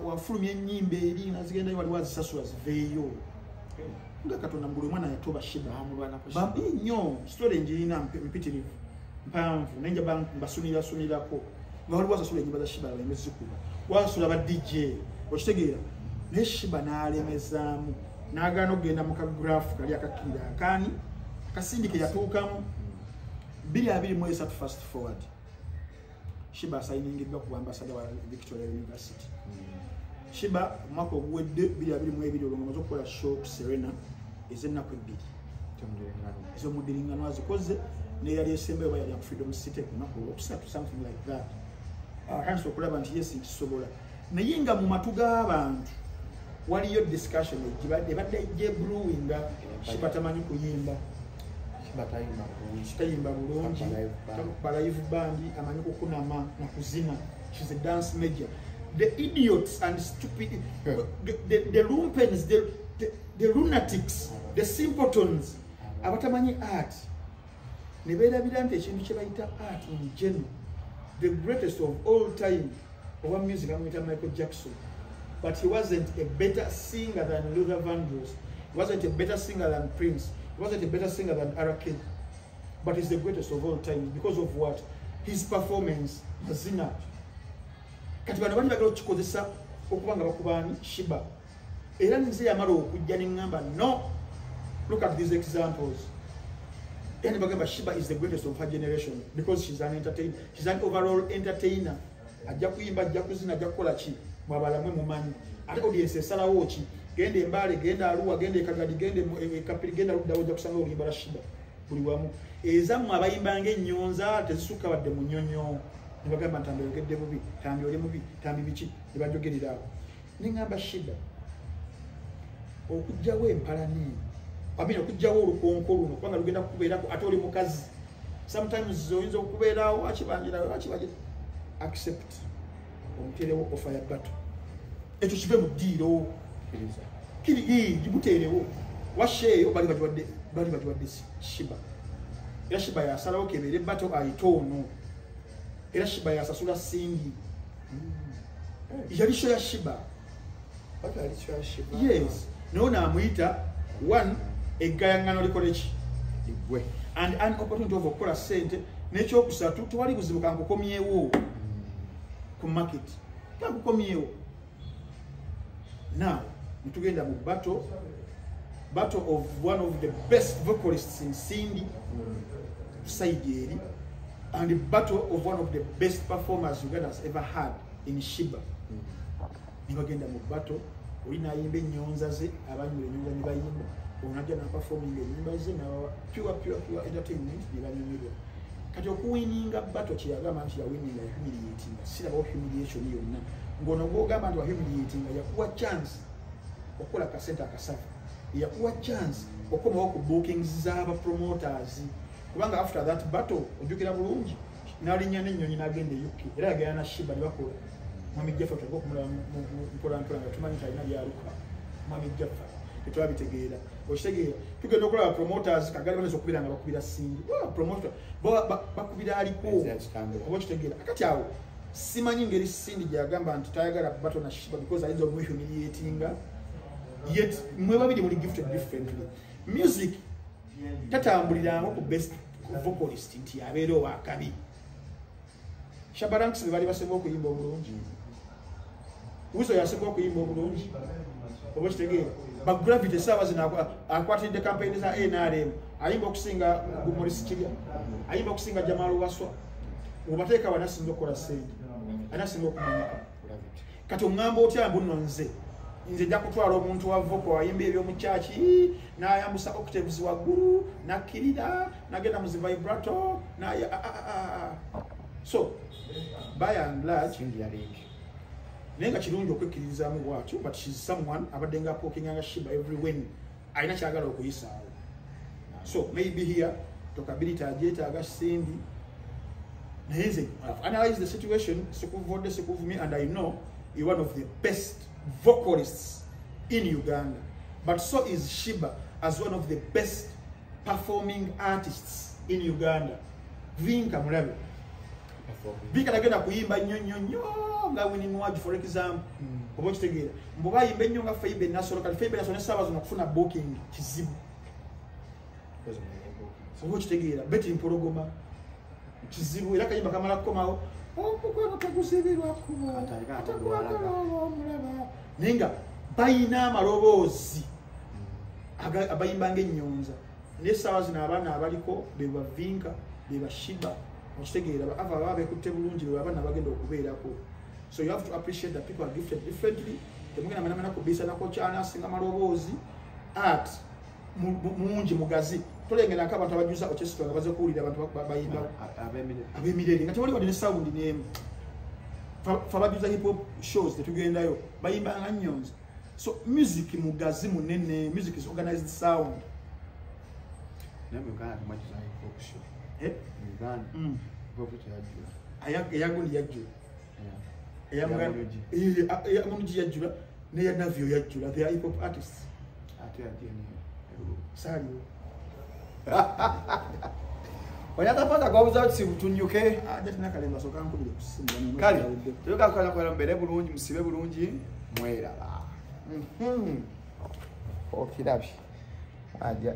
wafulumya ennyimba eri nazigenda waliwo azisasula ziveeyo nga Katonda mbuli mwana yatoba Shiba bambi nnyo story njirina mpitirivu mpanvu nenja basunirako nga waliwo asasula ennyimba za Shiba abalemezikuba wasula ba DJ okitegeera ne Shiba n'alemezaamu n'agaana okugenda mu kagraph kali akakira akaani Kasindi ke yatuukamu 2023 fast forward Shiba asayiningiddwa ku ambassador wa Victoria University. Shiba mwaka oguwedde 2022 olwamaze okukola show ku Serena ez'ennaku 2 ez'omudiringano azikoze ne yali esembeyo oba yali ku Freedom City ku lunaku olwokusatu something like that. Atandise okulaba nti yes nkisobola naye nga mu matu g'abantu waliyo discussion ebadde ejje brewinga Shiba tamanyi kuyimba tayimba bulungi live band amanyi kukunama na kuzina. She's a dance major. The idiots and stupid the lumpens the lunatics the simpletons abatamanyi art ne beerabira nti ekintu kye bayita art in general, the greatest of all time owa music amuyita Michael Jackson, but he wasn't a better singer than Luther Vandross, he wasn't a better singer than Prince, he wasn't a better singer than R. Kelly, but he's the greatest of all time because of what? His performance, mazina. Kati bano bali bagala okukikozesa okuba nga bakubani Shiba. Era nze yamala okujja n'engamba no, look at these examples. Yani bagamba Shiba is the greatest of her generation because she's an entertainer, she's an overall entertainer. Ajja kuyimba, ajja kuzina, ajja kukola ki mwabala mwe mumanyi. Ate audience esalawo ki genda Embale, genda Arua, genda Kagadi, genda Kapiri, genda Ludda, ojja kusanga oluyimba la Shiba buli wamu. Ezamu abayimba ng'ennyonza tezisukka wadde mu nnyonyo. Ne bagamba nti oyogedde bubi, tambi oli mubi, tambi biki, ne banjogerera awo. Ne ngamba Shiba okujjawo empalani, okujjawo olukonko luno kubanga lugenda kukubeerako ate oli mukazi. Sometimes oyinza okubeerawo akibanjira accept omuteerewo ofa ya bato. Ekyo kive mu ddiiro kiri gimuteerewo washeeyo bali bagiwadde Shiba. Era Shiba yasalawo kebeere bato ayitoono. Era Shiba yasasula singi. Yali show ya Shiba. Yes. No namuyita one eggayangano likoleki ligwe and an opportunity of okukola sente n'ekyokusatu tewali buzibu kankukomyewo ku market kankukomyewo. Now mutugenda mu battle of one of the best vocalists in Sindi side eri and the battle of one of the best performers Uganda has ever had in Shiba. Nibagenda mu battle olina ayimba ennyonza ze abanyula ennyonza ne bayimba onajja na performing ennyimba ze na pure entertainment ne banyumirwa. Kati okuwininga battle kyeyagamba nti yawininga humiliating siraba humiliation yonna ngono gwogamba nti wa humiliating yakuwa chance okukola kasente akasafu yakuwa chance okomawo ku bookings z'aba promoters kubanga after that battle ojjukira bulungi n'alinnya n'ennyonyi n'agenda e UK era yagenda na Shiba ne bakola Mwami Jaffa tulikuwa kumula mpola nga tumanyi talina byaluka Mwami Jaffa tetwabitegeera okitegeera tugenda okulaba promoters kagali baneza okubira nga bakubira Sindi promoter bakubira aliko oba okitegeera akati awo simanyi ngeri Sindi gyagamba nti tayagala battle na Shiba because ayinza omwehumiliatinga yet mwe babiri muli gifted differently. Music tatambuliranga ku best vocalist nti abeera owakabi. Shabba Ranks bali basemba okuyimba obulungi. Wizo yasemba okuyimba obulungi. Oba kitegeera ba Gravity sawa zina akwatidde campaign za NRM ayimba okusinga Gumorisi Kirya ayimba okusinga Jamal Waswa obateeka wanasinga okukola sente anasinga okumanyika. Kati oŋŋamba otya mbuno nze nja kutwala omuntu wa vocal ayimba eby'omukyaki n'ayambusa octaves waggulu nakkirira nagenda mu zi vibrato so by and large nenga kirungi okwekkiririzaamu bwatyo but she's someone abadde nga apokinganga Shiba every when alina kyagala okuyisaawo. So maybe here tokability ajeetaaga Sindi naye nze I've analyzed the situation sikuvudde sikuvumi and I know you're one of the best vocalists in Uganda, but so is Shiba as one of the best performing artists in Uganda. Vinka mulabe Vinka nagenda kuyimba nnyo nga winning wage for example oba kitegeera mbuba yimba nnyo nga Faibe Nasolo kali Faibe Nasolo nesaba zino kufuna booking kizibu oba kitegeera Betty Mpologoma kizibu era kayimba kamala kukomawo okukwano tagusibirwa kubo nenga bayina amaloboozi abayimba ng'ennyonza n'essaawa zino abaana abaliko beba Vinka beba Shiba okitegeera ava baba beekutte bulungi beba abaana bagenda okubeerako. So you have to appreciate that people are gifted differently. Temugenda manamana kubisa nako kyana asinga maloboozi art mungi mugazi tolengera nka abantu abajuza okyesitwa nga baze kuwulira abantu bayimba abemirere nga tewali wadde ne sound n'emu fa bajuza hip hop shows tetugendayo bayimba nga nnyonza. So music mugazi munene, music is organized sound. Eyagundi yajjula eyamunugi yajjula neya Navio yajjula. They are hip hop artists. Saliwo Onyata pata kwa buza oti butunyuke. Tina kalemba soka nkubire kusimba. Kali. Tuyoka kwa mbere bulungi musibe bulungi mwera. Okirabi. Aja.